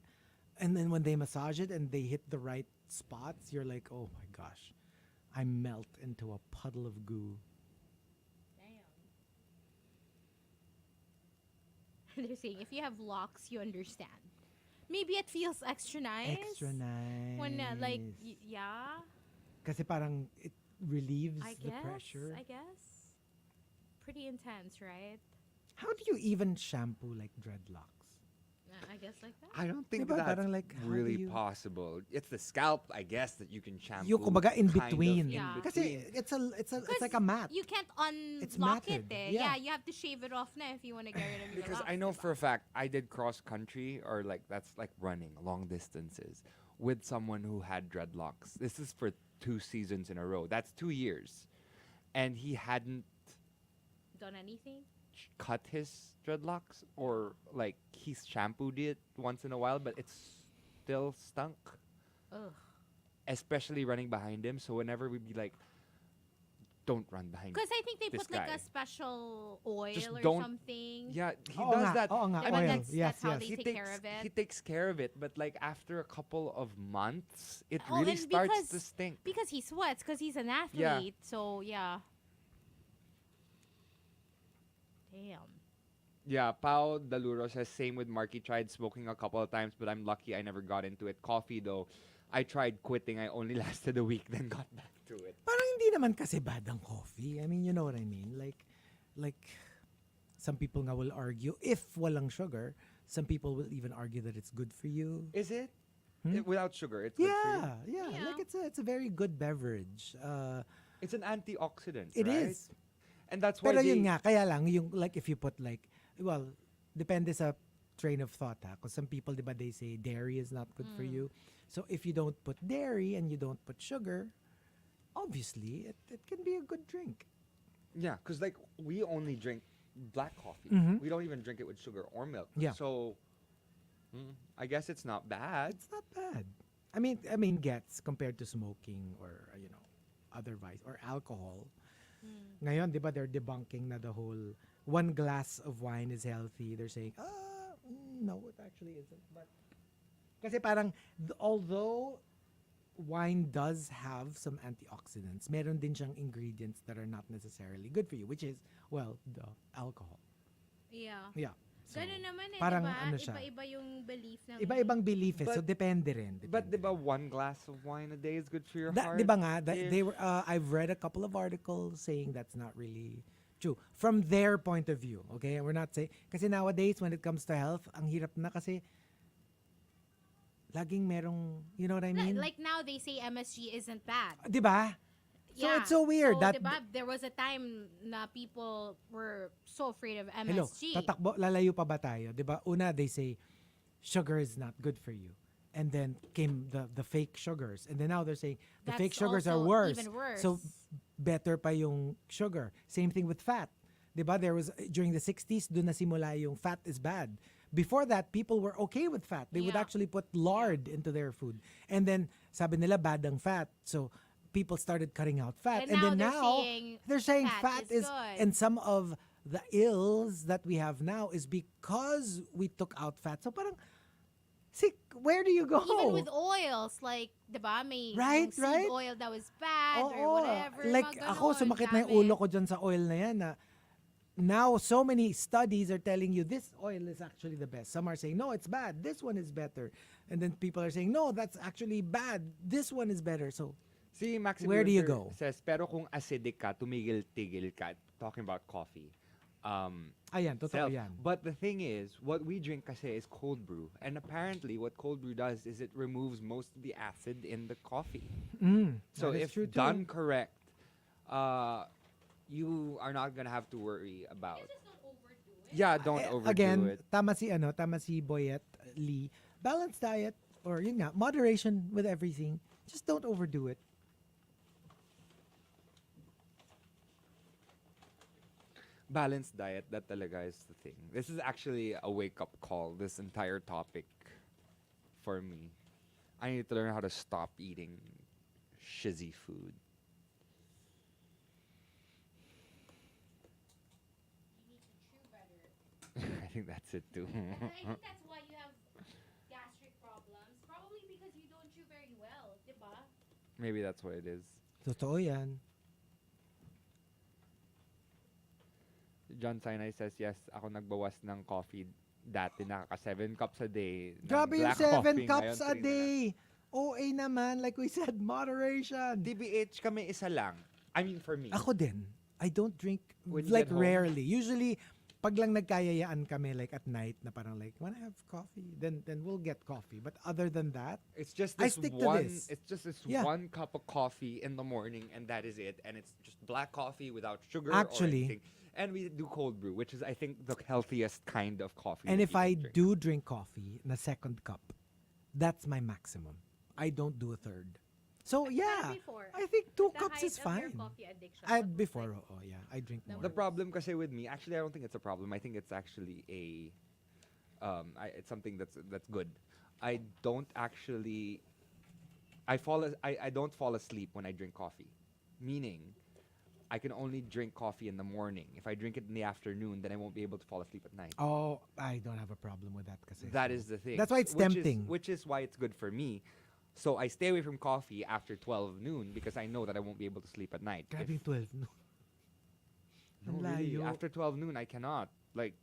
And then when they massage it and they hit the right spots, you're like, oh my gosh, I melt into a puddle of goo. damn. They're saying if you have locks, you understand. Maybe it feels extra nice. Extra nice. When yeah, Kasi parang it relieves I the guess. pressure. I guess. Pretty intense, right? How do you even shampoo like dreadlocks? I guess like that. I don't think Diba, that's parang like, how do really you- possible. It's the scalp, I guess, that you can shampoo. Yung kumbaga in kind of between. Yeah. in Kasi between. it's like a mat. You can't It's unlock it. matted. Yeah, Yeah. you have to shave it off now if you want to get rid of your Because locks, I know diba? for a fact I did cross country or like that's like running long distances with someone who had dreadlocks. This is for 2 seasons in a row. That's 2 years. And he hadn't Done anything? cut his dreadlocks or like he shampooed it once in a while, but it's still stunk. Ugh. Especially running behind him. So whenever we'd be like, don't run behind Because I think they this put like guy. a special oil Just or don't- something. Yeah, he Oo does nga, that. oo nga, Diba oil. that's Yes, how yes. they He take takes care of it. he takes care of it, but like after a couple of months, it Oh, really and starts because- to stink. Because he sweats, because he's an athlete. Yeah. So, yeah. Damn. Yeah, Pao Daluro says same with Markki. Tried smoking a couple of times, but I'm lucky I never got into it. Coffee though, I tried quitting. I only lasted a week, then got back to it. Parang hindi naman kasi bad ang coffee. I mean, you know what I mean? Like some people nga will argue if walang sugar, some people will even argue that it's good for you. Is it? Without sugar, it's good for you. Yeah, Yeah. like it's a very good beverage. It's an antioxidant. It right? is. And that's why Pero they, yun nga, kaya lang yung like if you put like, well, depende sa train of thought, ha? Because some people, diba, they say dairy is not good for you. So if you don't put dairy and you don't put sugar, obviously it can be a good drink. Yeah, because like we only drink black coffee. We don't even drink it with sugar or milk. Yeah. So I guess it's not bad. It's not bad. I mean, gets compared to smoking or other vice or alcohol. Ngayon, di ba, they're debunking na the whole 1 glass of wine is healthy. They're saying, no, it actually isn't. But kasi parang although wine does have some antioxidants, meron din siyang ingredients that are not necessarily good for you, which is, well, the alcohol. Yeah. Yeah. So, Ganun naman parang diba? ano siya. Iba-iba yung belief ng Iba-ibang belief so But- depende rin. But depende. diba 1 glass of wine a day is good for your That, heart? di ba nga, If- they were, I've read a couple of articles saying that's not really true. From their point of view, okay? We're not saying, kasi nowadays, when it comes to health, ang hirap na kasi laging merong, you know what I mean? Like now they say MSG isn't bad. Di ba? So Yeah. it's so weird So, that, diba, there was a time na people were so afraid of hello, MSG. tatakbo, lalayo pa ba tayo? Di ba? Una, they say, sugar is not good for you. And then came the fake sugars. And then now they're saying, the That's fake sugars are also worse. even worse. So better pa yung sugar. Same thing with fat. Diba? There was, during the 60s, doon nasimula yung fat is bad. Before that, people were okay with fat. They would Yeah. actually put lard into their food. And then, sabi nila, bad ang fat. So people started cutting out fat. And then now now, they're saying fat fat is is, good. and some of the ills that we have now is because we took out fat. So parang, see, where do you go? Even with oils, like, diba, may Right, yung seed right? oil that was bad or Oo. whatever. Like mga ako, ganon, sumakit na yung dami. ulo ko dyan sa oil na yan. Na now, so many studies are telling you this oil is actually the best. Some are saying, no, it's bad. This one is better. And then people are saying, no, that's actually bad. This one is better. So, See, Maxi Where do you Winter go? says, pero kung acidic ka, tumigil-tigil ka. Talking about coffee. ayan, totoo Self. yan. But the thing is, what we drink kasi is cold brew. And apparently, what cold brew does is it removes most of the acid in the coffee. So that is if true too. done correct, you are not gonna have to worry about. Yeah, don't overdo Again, it. tama si Boyet Lee. Balanced diet, or yun nga, moderation with everything. Just don't overdo it. Balanced diet, that talaga is the thing. This is actually a wake-up call, this entire topic, for me. I need to learn how to stop eating shizzy food. You need to chew better. I think that's it too. And I think that's why you have gastric problems. Probably because you don't chew very well, diba? Maybe that's what it is. Totoo yan. John Sinai says, yes, ako nagbawas ng coffee dati, nakaka 7 cups a day. ng Grabe yung black 7 coffee, cups ngayon a 3 na lang. day. OA naman, like we said, moderation. TBH kami isa lang. I mean, for me. Ako din. I don't drink, When you like get home? rarely. Usually, pag lang nagkayayaan kami, like at night, na parang like, wanna have coffee? Then we'll get coffee. But other than that, It's just I this stick to one. this. It's just this Yeah. one cup of coffee in the morning, and that is it. And it's just black coffee without sugar Actually- or anything. And we do cold brew, which is, I think, the healthiest kind of coffee. and that if you I can drink. do drink coffee, na second cup, that's my maximum. I don't do a third. So yeah, before? I think 2 At the cups height is of your fine. coffee addiction, I what was before, like- oh yeah, I drink more. The problem kasi with me, actually, I don't think it's a problem. I think it's actually a, it's something that's good. I don't actually, I don't fall asleep when I drink coffee. Meaning, I can only drink coffee in the morning. If I drink it in the afternoon, then I won't be able to fall asleep at night. Oh, I don't have a problem with that. Kasi That is the thing. That's why it's Which is- tempting. Which is why it's good for me. So I stay away from coffee after 12 noon because I know that I won't be able to sleep at night. Grabe yung 12, no? No, Ang really. layo. After 12 noon, I cannot. Like,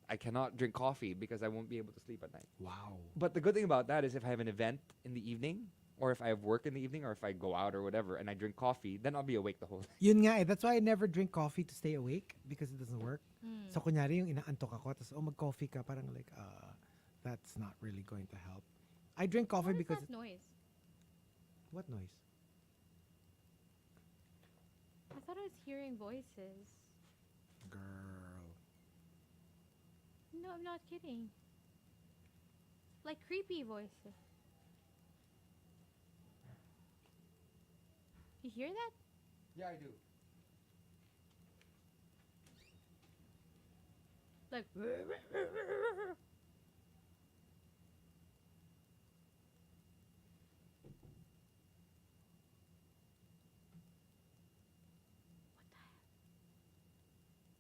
I cannot drink coffee because I won't be able to sleep at night. Wow. But the good thing about that is if I have an event in the evening, or if I have work in the evening, or if I go out or whatever, and I drink coffee, then I'll be awake the whole night. Yun nga eh. That's why I never drink coffee to stay awake because it doesn't work. So kunyari yung inaantok ako, tapos mag-coffee ka, parang like, that's not really going to help. I drink coffee What is because... that noise? What noise? I thought I was hearing voices. Girl. No, I'm not kidding. Like creepy voices. You hear that? Yeah, I do. Like.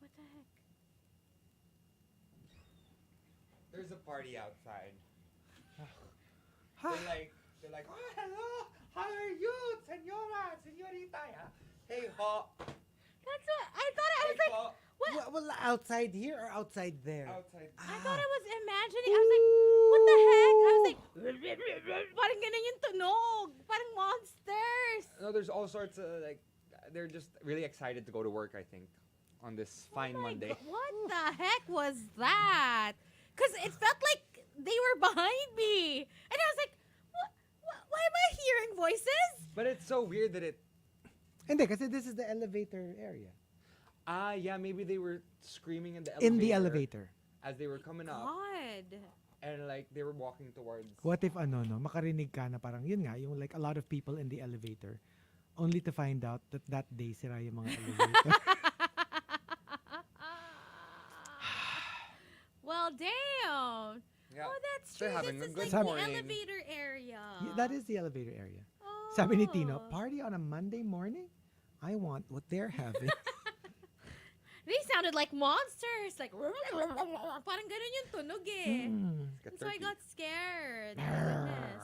What the heck? There's a party outside. Huh? They're like, oh, hello, how are you, senora, senorita? Hey, ho. That's what I thought. I was Hey, like, ho. what? Well, outside here or outside there? Outside. I thought I was imagining. I was like, what the heck? I was like, parang ganun yung tunog. Parang monsters. No, there's all sorts of they're just really excited to go to work, I think, on this fine Oh my Monday. God, what the heck was that? Because it felt like they were behind me. And I was like, why am I hearing voices? But it's so weird that it. Hindi, kasi this is the elevator area. Yeah, maybe they were screaming in the elevator. In the elevator. As they were coming up, God. and like they were walking towards. What if makarinig ka na parang yun nga, yung like a lot of people in the elevator, only to find out that that day sira yung mga elevator. Well, damn. Yeah. Oh, that's They're true. having This a is good like morning. the elevator area. Yeah, that is the elevator area. Oh. Sabi ni Tino, party on a Monday morning? I want what they're having. They sounded like monsters. Like, parang ganun yung tunog eh. Mm. And so I got scared. My goodness.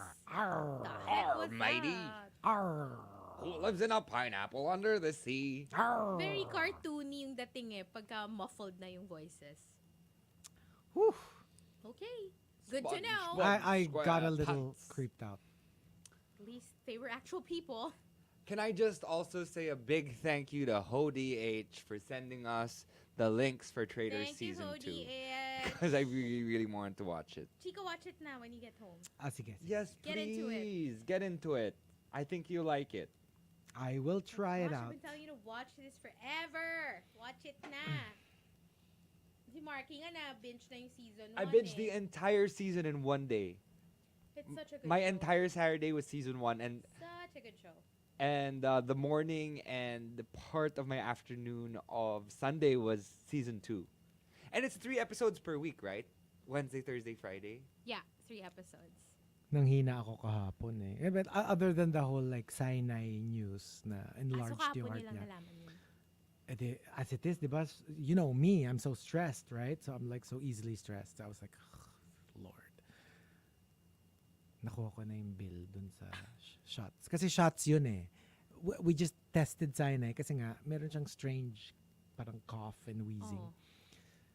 The heck was Almighty. that? Arr. Who lives in a pineapple under the sea? Arr. Very cartoony yung dating eh, pagka muffled na yung voices. Whew. Okay. Good to know. SpongeBob I got a little SquarePants. creeped out. At least they were actual people. Can I just also say a big thank you to HoDH for sending us the links for Traitors Thank you, Season 2. Hody. Because I really, really wanted to watch it. Chico, watch it now when you get home. Sige. Yes, Get into it. please. Get into it. I think you'll like it. I will try it Gosh, I've out. been telling you to watch this forever. Watch it na. Si Markki nga na, binge na yung season 1 I binged the entire season in one day. It's such a good My show. entire Saturday was season 1, and Such a good show. the morning and the part of my afternoon of Sunday was season 2. And it's 3 episodes per week, right? Wednesday, Thursday, Friday. Yeah, 3 episodes. Nanghina ako kahapon eh. But other than the whole like Sinai news na So enlarged yung kahapon art nilang niya. nalaman yun. As it is, diba? You know me, I'm so stressed, right? So I'm like so easily stressed. I was like, Lord. Nakuha ko na yung bill dun sa shots. Kasi shots yun eh. We just tested Sinai kasi nga meron siyang strange parang cough and wheezing. Oh.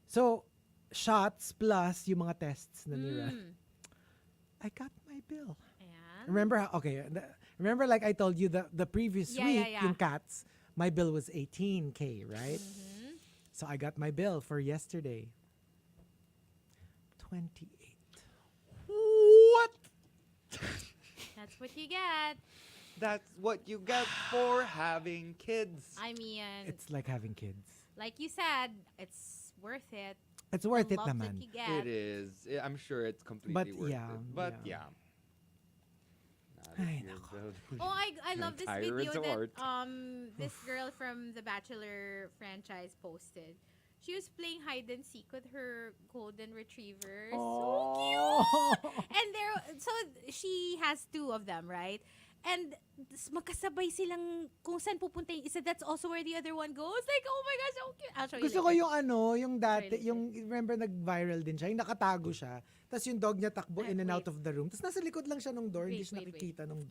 So, shots plus yung mga tests na nira. Mm. I got my bill. Ayan. Remember how, remember like I told you the previous Yeah, week, yeah, yeah. yung cats, my bill was 18K, right? Mhm. So I got my bill for yesterday. 28. What? That's what you get. That's what you get for having kids. I mean, It's like having kids. like you said, it's worth it. It's worth The it love that naman. you get. It is. I'm sure it's completely But worth yeah, it. But yeah. yeah. Not Ay, if you're nako. building Oh, I love this entire video resort. that this girl from the Bachelor franchise posted. She was playing hide and seek with her golden retriever. So Oh. cute. And so she has 2 of them, right? And magkasabay silang kung saan pupunta yung isa. That's also where the other one goes. Like, oh my gosh, so cute. I'll show you Gusto ko later. yung dati, Really yung, remember nag-viral din siya, yung nakatago siya, tapos yung dog niya takbo Ay, in and out wait. of the room, tapos nasa likod lang siya nung door, hindi Wait, siya wait, nakikita nung...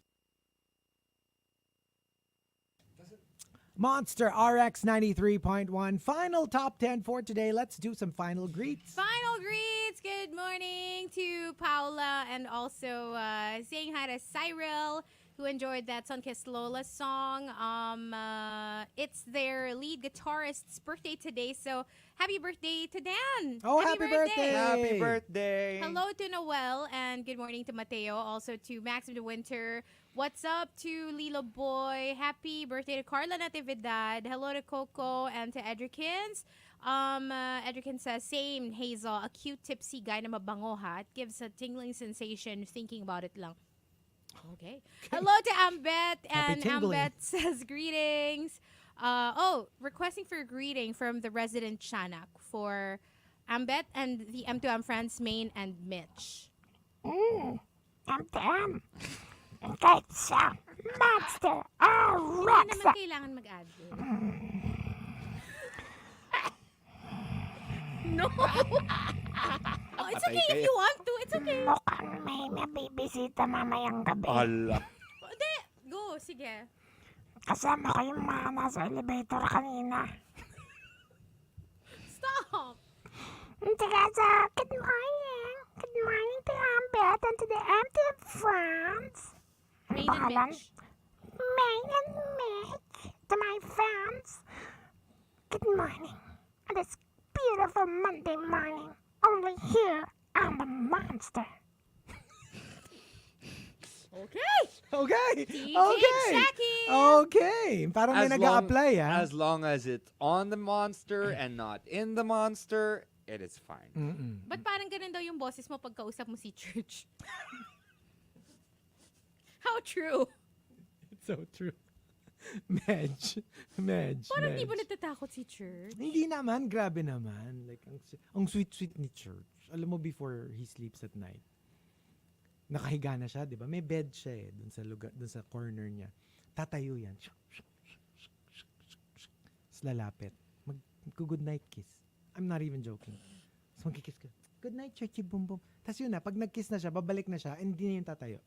Monster RX93.1, final top 10 for today. Let's do some final greets. Final greets. Good morning to Paula and also saying hi to Cyril, who enjoyed that Sunkissed Lola song. It's their lead guitarist's birthday today, so happy birthday to Dan. Oh, happy birthday. Happy birthday. Hello to Noel and good morning to Mateo. Also to Max of the Winter. What's up to Lilo Boy? Happy birthday to Carla Natividad. Hello to Coco and to Edrikins. Edrican says, same, Hazel. A cute tipsy guy na mabango ha. It gives a tingling sensation thinking about it lang. Okay. Hello to Ambet. Happy And tingling. Ambet says, greetings. Requesting for a greeting from the resident Shanak for Ambet and the M2M friends, Maine and Mitch. MTM. Kahit sa Monster Hindi na naman RX. kailangan mag-add. No. Oh, it's okay if you want to. It's okay. Mukhang may nabibisita mamayang gabi. Ala. Hindi. Go. Sige. Kasama ko yung mga nasa elevator kanina. Stop. Teka sa good morning. Good morning to Ambet and to the empty friends. Maine and Mitch. May and Mitch. To my fans. Good morning. On this beautiful Monday morning. Only here on the Monster. Okay. Okay. DJ Okay. Jackie. Okay. Parang may nag-a-apply, ha? As long as it's on the monster and not in the monster, it is fine. Ba't parang ganun daw yung boses mo pag kausap mo si Church? How true. It's so true. Medj. Parang di ba natatakot si Church? Hindi naman, grabe naman. Like, ang sweet-sweet ni Church. Alam mo, before he sleeps at night, nakahiga na siya, di ba? May bed siya dun sa lugar, dun sa corner niya. Tatayo yan. Tapos lalapit. Mag-good night kiss. I'm not even joking. Tapos magkikiss ka. Good night, Churchy Boom Boom. Tapos yun na, pag nag-kiss na siya, babalik na siya, and hindi na yung tatayo.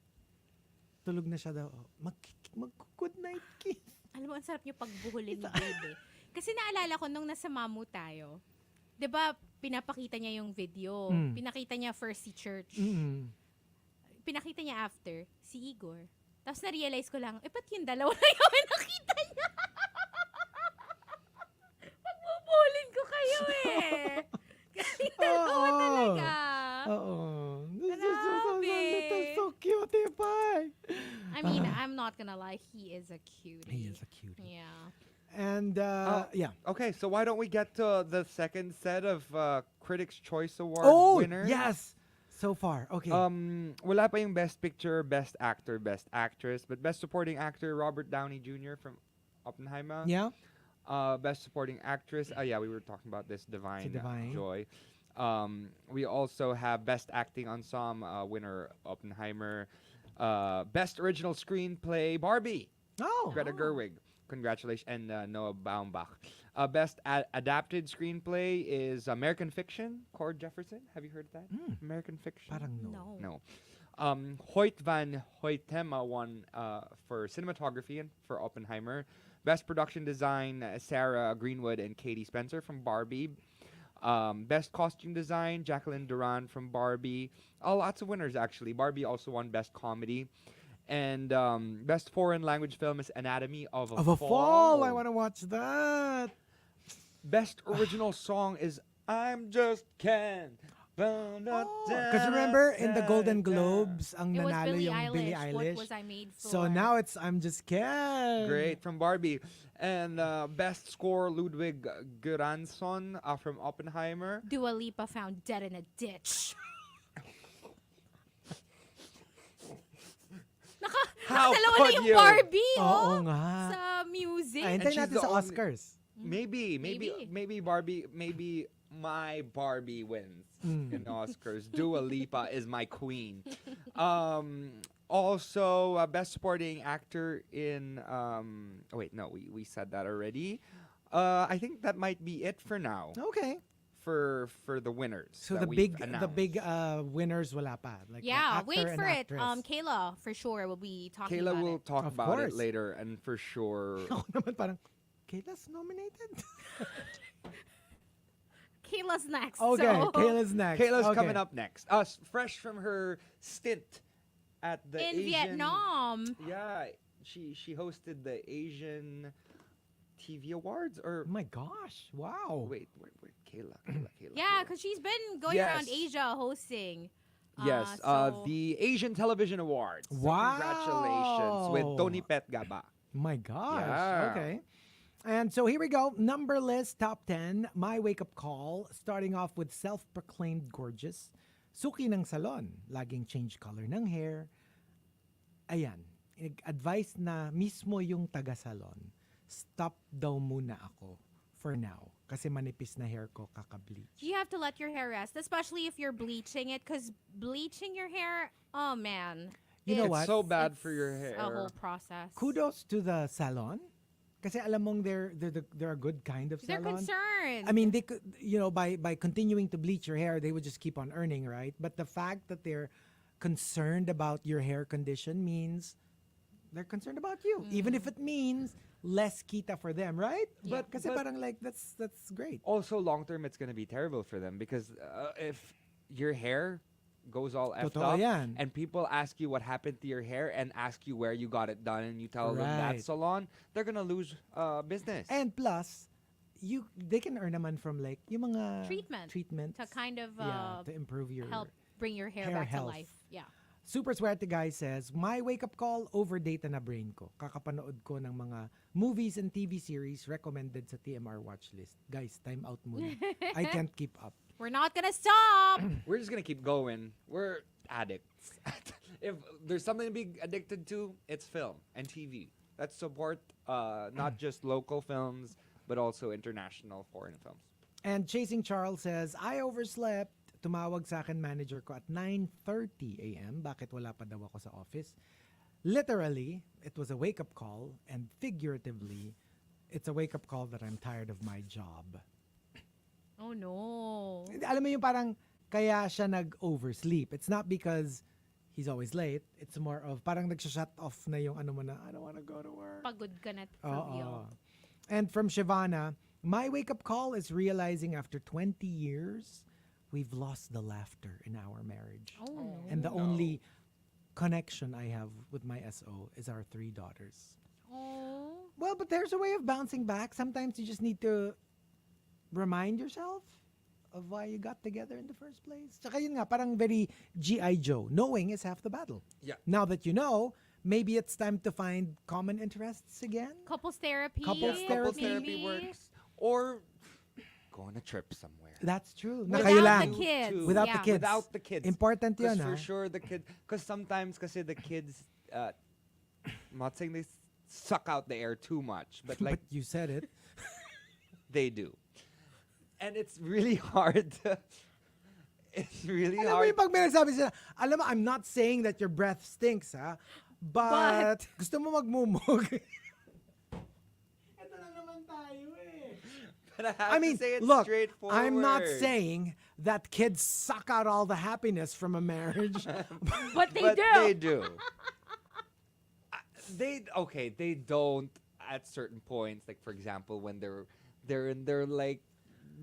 Tulog na siya daw. Mag-good night kiss. Alam mo, ang sarap niyo pagbuhulin ni Babe. Kasi naalala ko nung nasa Mamu tayo, 'di ba, pinapakita niya yung video. Pinakita niya first si Church. Pinakita niya after si Igor. Tapos na-realize ko lang, ba't yung dalawa na yung nakita niya? Pagbubuhulin ko kayo Kasi dalawa talaga. Oo. Grabe. That's so cute, Ipay. I mean, I'm not gonna lie, he is a cutie. He is a cutie. Yeah. And, yeah. Okay, so why don't we get to the second set of Critics' Choice Award winners? Yes! So far, okay. Wala pa yung Best Picture, Best Actor, Best Actress, but Best Supporting Actor, Robert Downey Jr. from Oppenheimer. Yeah? Best Supporting Actress, yeah, we were talking about this, Divine, Divine. Joy. We also have Best Acting Ensemble winner, Oppenheimer. Best Original Screenplay, Barbie. Oh! Greta Gerwig. Congratulations. And Noah Baumbach. Best Adapted Screenplay is American Fiction, Cord Jefferson. Have you heard of that? American Fiction? Parang no. No. No. Hoyt van Hoytema won for cinematography and for Oppenheimer. Best Production Design, Sarah Greenwood and Katie Spencer from Barbie. Best Costume Design, Jacqueline Duran from Barbie. Lots of winners, actually. Barbie also won Best Comedy. And Best Foreign Language Film is Anatomy of a Fall. I want to watch that. Best Original Song is I'm Just Ken. Because remember, in the Golden Globes, ang It was nanalo Billie yung Billie Eilish. Eilish. What was I made for? So now it's I'm Just Ken. Great, from Barbie. And Best Score, Ludwig Göransson from Oppenheimer. Dua Lipa found dead in a ditch. How Nakadalawa na could yung you? Barbie, Oo nga. Sa music. Ay, And hintayin she's natin the sa only- Oscars. Maybe Barbie, maybe my Barbie wins in Oscars. Dua Lipa is my queen. Also, Best Supporting Actor in. Wait, no, we said that already. I think that might be it for now Okay. for the winners. So that the we've big announced. winners wala pa. Like the Yeah, actor wait and for it. actress. Kayla, for sure, will be talking Kayla about will it. talk Of about it course. later, and for sure. Ako naman parang, Kayla's nominated? Kayla's next. Okay, so Kayla's next. Kayla's Okay. coming up next. Fresh from her stint at the in Asian. Vietnam. Yeah, she hosted the Asian TV Awards, or Oh my gosh, wow. wait, Kayla. Yeah, because she's been going around Yes. Asia hosting. Yes, so- the Asian Television Awards. So Wow. congratulations with Tony Pet Gaba. My gosh. Yeah. Okay. And so here we go. Number list, top 10. My wake-up call, starting off with self-proclaimed gorgeous. Suki ng salon. Laging change color ng hair. Ayan. Advice na mismo yung taga-salon. Stop daw muna ako for now. Kasi manipis na hair ko kaka-bleach. You have to let your hair rest, especially if you're bleaching it, because bleaching your hair, oh man. You know It's what? so bad It's for your hair. a whole process. Kudos to the salon. Kasi alam mong they're a good kind of They're salon. concerned. I mean, they could, by continuing to bleach your hair, they would just keep on earning, right? But the fact that they're concerned about your hair condition means they're concerned about you, even if it means less kita for them, right? Yeah. But kasi parang like that's great. Also, long term, it's gonna be terrible for them because if your hair goes all effed Totoo up yan. and people ask you what happened to your hair and ask you where you got it done and you tell them Right. that salon, they're gonna lose business. And plus, they can earn naman from like yung mga treatments to kind of to improve your help bring your hair, hair back health. to life. Yeah. Super Swerte Guy says, my wake-up call, overdata na brain ko. Kakapanood ko ng mga movies and TV series recommended sa TMR watch list. Guys, time out muna. I can't keep up. We're not gonna stop. We're just gonna keep going. We're addicts. If there's something to be addicted to, it's film and TV. Let's support not just local films, but also international foreign films. And Chasing Charles says, I overslept. Tumawag sa akin manager ko at 9:30 a.m. Bakit wala pa daw ako sa office? Literally, it was a wake-up call, and figuratively, it's a wake-up call that I'm tired of my job. Oh no. Alam mo yung parang kaya siya nag-oversleep. It's not because he's always late. It's more of parang nagsha-shut off na yung ano mo na, I don't want to go to work. Pagod ka na for real. And from Shivana, my wake-up call is realizing after 20 years, we've lost the laughter in our marriage. Oh no. And the only connection I have with my SO is our 3 daughters. Oh. Well, but there's a way of bouncing back. Sometimes you just need to remind yourself of why you got together in the first place. Tsaka yun nga, parang very G.I. Joe. Knowing is half the battle. Yeah. Now that you know, maybe it's time to find common interests again. Couples therapy. Couples Couples Maybe. therapy works. Or go on a trip somewhere. That's true. Na Without kayo the lang. kids. Without Yeah. the kids. Without the kids. Important Because yun, for ah. sure the kid, because sometimes kasi the kids, I'm not saying they suck out the air too much, but like But you said it. they do. And it's really hard. It's really Alam mo hard. yung pag may nagsabi sila, alam mo, I'm not saying that your breath stinks, ha? But gusto mo magmumog. Ito lang naman tayo eh. But I have I mean, to say it look, straightforward. I'm not saying that kids suck out all the happiness from a marriage. But they But do. they do. They don't at certain points. Like for example, when they're in their like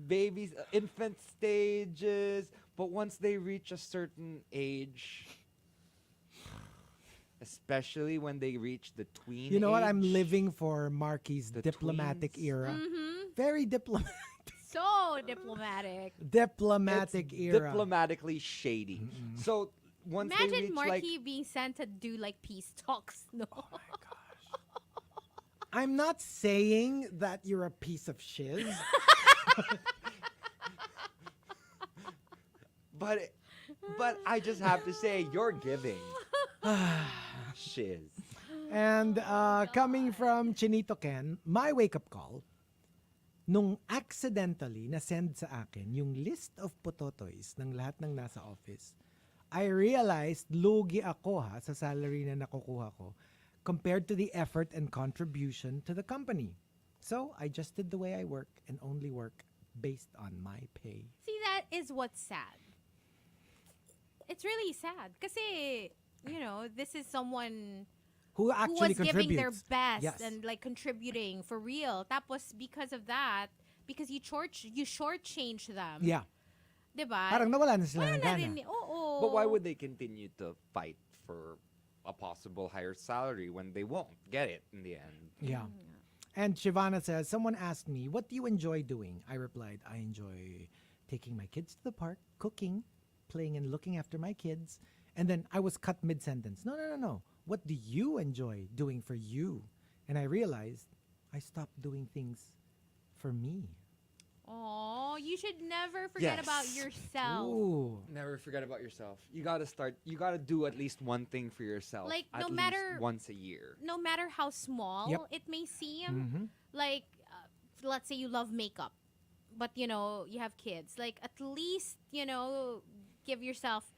babies, infant stages. But once they reach a certain age, especially when they reach the tween You know what? I'm age, living for Markki's The diplomatic tweens. era. Mm-hmm. Very diplomatic. So diplomatic. Diplomatic it's era. diplomatically shady. So once they Imagine reach Markki like being sent to do like peace talks. No. I'm not saying that you're a piece of shiz. But I just have to say you're giving. Shiz. And coming from Chinito Ken, my wake-up call, nung accidentally na-send sa akin yung list of pototoys ng lahat ng nasa office, I realized lugi ako sa salary na nakukuha ko compared to the effort and contribution to the company. So, I just did the way I work and only work based on my pay. See, that is what's sad. It's really sad. Kasi, you know, this is someone Who who actually was giving their contributes. best Yes. and like contributing for real. Tapos because of that, because you shortchange them. Yeah. Diba? Parang nawala na sila Wala ng na gana. rin. Oo. But why would they continue to fight for a possible higher salary when they won't get it in the end? Yeah. And Shivana says, someone asked me, what do you enjoy doing? I replied, I enjoy taking my kids to the park, cooking, playing and looking after my kids. And then I was cut mid-sentence. No. What do you enjoy doing for you? And I realized I stopped doing things for me. Oh, you should never forget about Yes. yourself. Ooh. Never forget about yourself. You gotta start. You gotta do at least one thing for yourself. Like, at no least matter- once a year. No matter how small Yep. it may seem, Mm-hmm. like, let's say you love makeup, but you have kids. Like, at least give yourself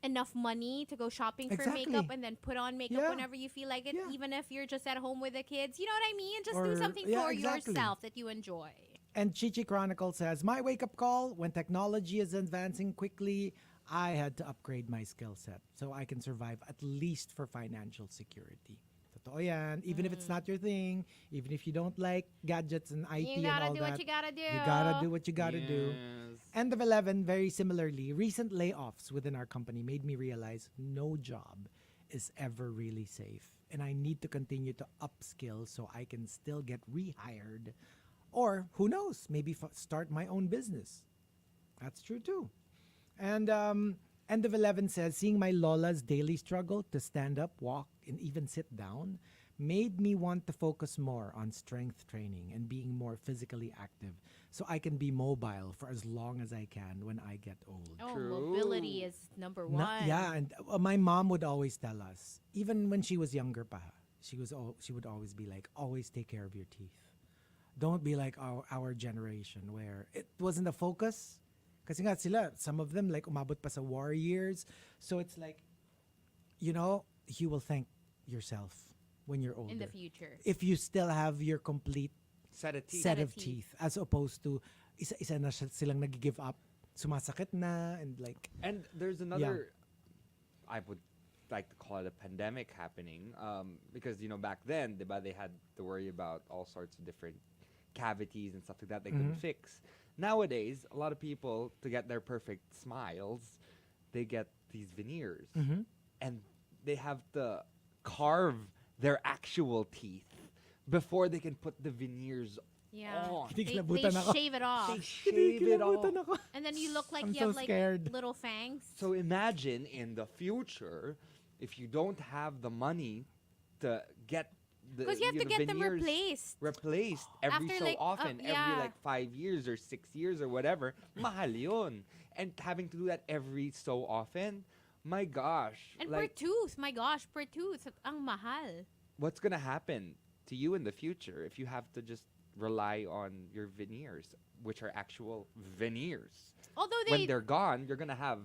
enough money to go shopping for Exactly. makeup and then put on makeup Yeah. whenever you feel like it, Yeah. even if you're just at home with the kids. You know what I mean? Just Or- do something yeah, for exactly. yourself that you enjoy. And Chichi Chronicle says, my wake-up call, when technology is advancing quickly, I had to upgrade my skill set so I can survive at least for financial security. Totoo yan. Even if it's not your thing, even if you don't like gadgets and IT You and gotta all do that, what you gotta do. you gotta do what you gotta do. Yes. End of 11, very similarly, recent layoffs within our company made me realize no job is ever really safe. And I need to continue to upskill so I can still get rehired. Or, who knows, maybe start my own business. That's true too. And end of 11 says, seeing my Lola's daily struggle to stand up, walk, and even sit down made me want to focus more on strength training and being more physically active so I can be mobile for as long as I can when I get old. Oh, True. mobility is number Na- one. yeah, and my mom would always tell us, even when she was younger pa, she would always be like, always take care of your teeth. Don't be like our generation where it wasn't the focus. Kasi nga sila, some of them like umabot pa sa war years. So it's like, you will thank yourself when you're older. In the future. If you still have your complete Set a teeth. set of of teeth. As opposed to isa-isa na silang nag-give up, sumasakit na, and like, And there's another, I would like to call it a pandemic happening, because back then, diba, they had to worry about all sorts of different cavities and stuff like that they couldn't fix. Nowadays, a lot of people, to get their perfect smiles, they get these veneers, and they have to carve their actual teeth before they can put the veneers Yeah. on. They Kinikilabutan ako. shave it off. They shave it off. Kinikilabutan ako. And then you look like I'm you so have like scared. little fangs. So imagine in the future, if you don't have the money to get the, Because you have to the get them veneers replaced. every After, so like, often, every yeah. like 5 years or 6 years or whatever, mahal yun. And having to do that every so often, my gosh, And per like tooth, my gosh, per tooth, ang mahal. what's gonna happen to you in the future if you have to just rely on your veneers, which are actual veneers? Although When they, they're gone, you're gonna have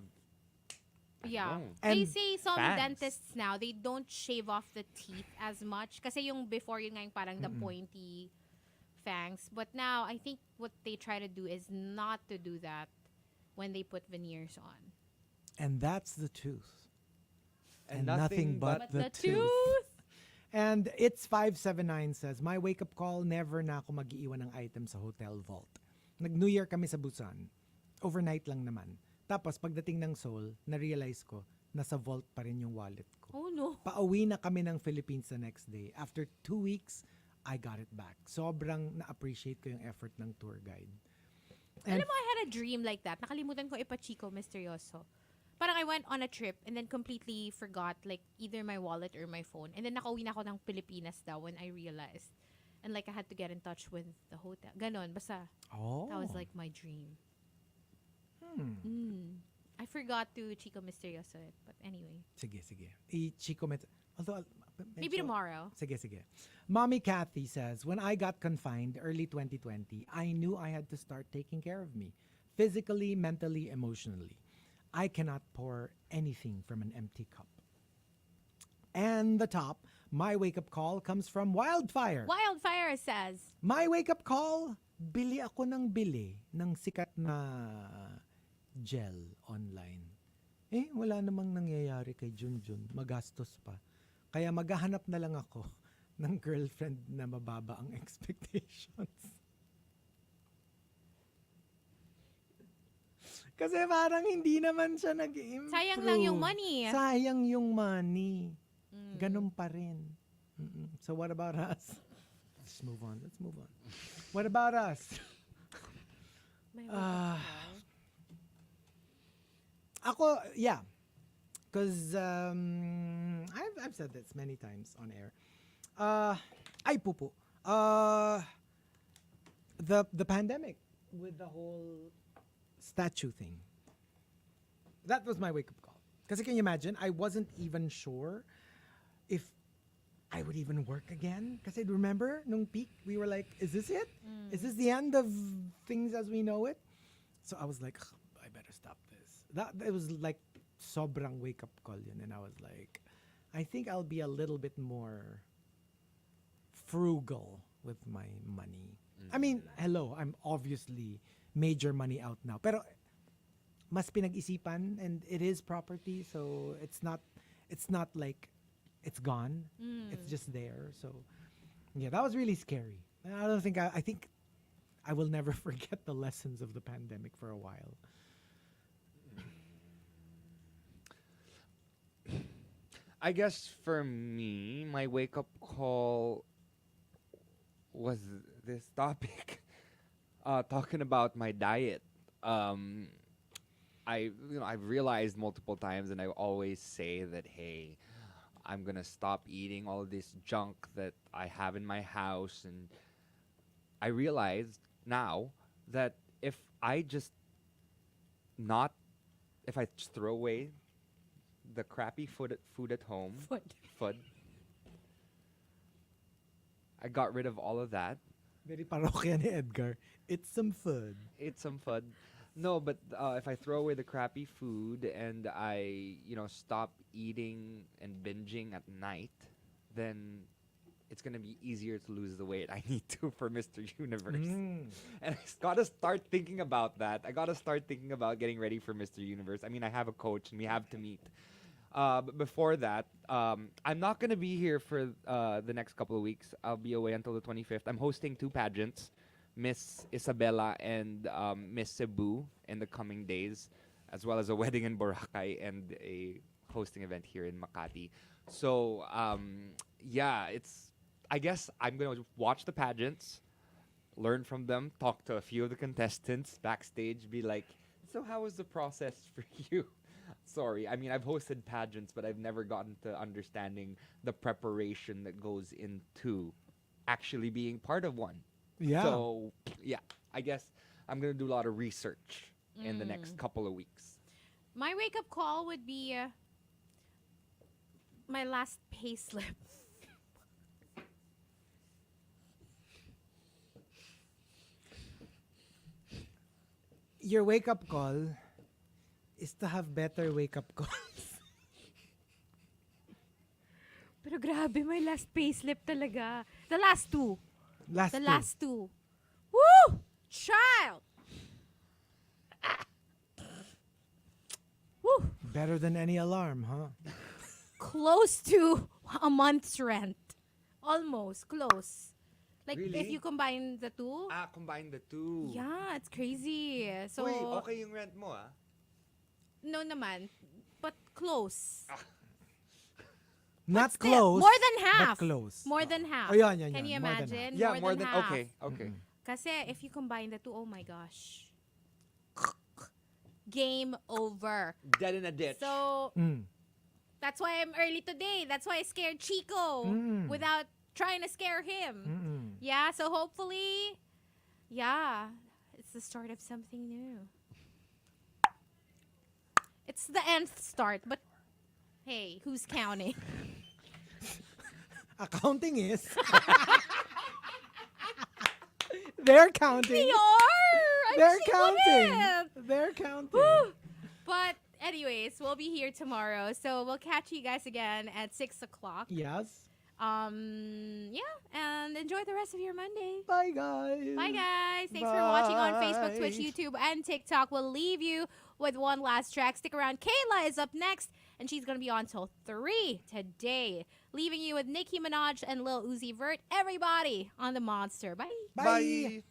yeah, know, they And say some fangs. dentists now, they don't shave off the teeth as much. Kasi yung before, yun nga yung parang the pointy fangs. But now, I think what they try to do is not to do that when they put veneers on. And that's the tooth. And nothing but the tooth. And it's 579 says, my wake-up call, never na ako mag-iiwan ng item sa hotel vault. Nag-New Year kami sa Busan. Overnight lang naman. Tapos pagdating ng Seoul, na-realize ko, nasa vault pa rin yung wallet ko. Oh no. Pauwi na kami ng Philippines the next day. After 2 weeks, I got it back. Sobrang na-appreciate ko yung effort ng tour guide. And Alam mo, I had a dream like that. Nakalimutan ko ipa-Chico, misteryoso. Parang I went on a trip and then completely forgot like either my wallet or my phone. And then nakauwi na ako ng Pilipinas daw when I realized. And like I had to get in touch with the hotel. Ganon, basta. oh. That was like my dream. I forgot to Chico Misterioso it. But anyway. Sige. I-Chico although, Maybe tomorrow. Sige. Mommy Kathy says, when I got confined early 2020, I knew I had to start taking care of me. Physically, mentally, emotionally. I cannot pour anything from an empty cup. And the top, my wake-up call comes from Wildfire. Wildfire says, My wake-up call, bili ako ng sikat na gel online. Wala namang nangyayari kay Junjun. Magastos pa. Kaya maghahanap na lang ako ng girlfriend na mababa ang expectations. Kasi parang hindi naman siya nag-improve. sayang lang yung money. Sayang yung money. Ganun pa rin. So what about us? Let's move on. What about us? My wake-up Ako, yeah. Because I've said this many times on air. Ay, pupo. Uh, the pandemic with the whole statue thing. That was my wake up call. Because can you imagine? I wasn't even sure if I would even work again. Because I remember nung peak, we were like, "Is this it? Is this the end of things as we know it?" So I was like, "Ugh, I better stop this." That it was like sobrang wake up call yun, and I was like, I think I'll be a little bit more frugal with my money. I mean, hello, I'm obviously major money out now. Pero mas pinag-isipan, and it is property, so it's not like it's gone. It's just there. So yeah, that was really scary. I don't think I think I will never forget the lessons of the pandemic for a while. I guess for me, my wake up call was this topic, talking about my diet. I've realized multiple times, and I always say that, hey, I'm gonna stop eating all this junk that I have in my house, and I realized now that I just if I just throw away the crappy food at home, food, I got rid of all of that. Very parokya ni Edgar. It's some food. It's some fun. No, but if I throw away the crappy food and I, stop eating and binging at night, then it's gonna be easier to lose the weight I need to for Mr. Universe. And I gotta start thinking about that. I gotta start thinking about getting ready for Mr. Universe. I mean, I have a coach and we have to meet. But before that, I'm not gonna be here for the next couple of weeks. I'll be away until the 25th. I'm hosting 2 pageants, Miss Isabella and Miss Cebu, in the coming days, as well as a wedding in Boracay and a hosting event here in Makati. So I guess I'm gonna watch the pageants, learn from them, talk to a few of the contestants backstage, be like, so how was the process for you? Sorry, I mean, I've hosted pageants, but I've never gotten to understanding the preparation that goes into actually being part of one. Yeah. So, yeah, I guess I'm going to do a lot of research in the next couple of weeks. My wake up call would be my last pay slip. Your wake up call is to have better wake up calls. Pero grabe, my last pay slip talaga. The last two. Last two. Woo! Child! Woo! Better than any alarm, huh? Close to a month's rent. Almost. Close. Like, Really? if you combine the two. Combine the two. Yeah, it's crazy. So, Uy, okay yung rent mo, ah? no naman. But close. Not Still, close. more than half. But close. More than half. Oh, yan, yan, Can yan. you More than imagine? Yeah, more than half. okay. Kasi if you combine the two, oh my gosh. Game over. Dead in a ditch. So, that's why I'm early today. That's why I scared Chico without trying to scare him. Yeah, so hopefully, it's the start of something new. It's the nth start, but hey, who's counting? Accounting is. They're counting. They are! They're counting. They're counting. Woo! But anyways, we'll be here tomorrow. So we'll catch you guys again at 6 o'clock. Yes. Yeah, and enjoy the rest of your Monday. Bye, guys. Bye, guys. Thanks for watching on Facebook, Bye. Twitch, YouTube, and TikTok. We'll leave you with one last track. Stick around. Kayla is up next, and she's going to be on till 3 today. Leaving you with Nicki Minaj and Lil Uzi Vert. Everybody on the Monster. Bye. Bye.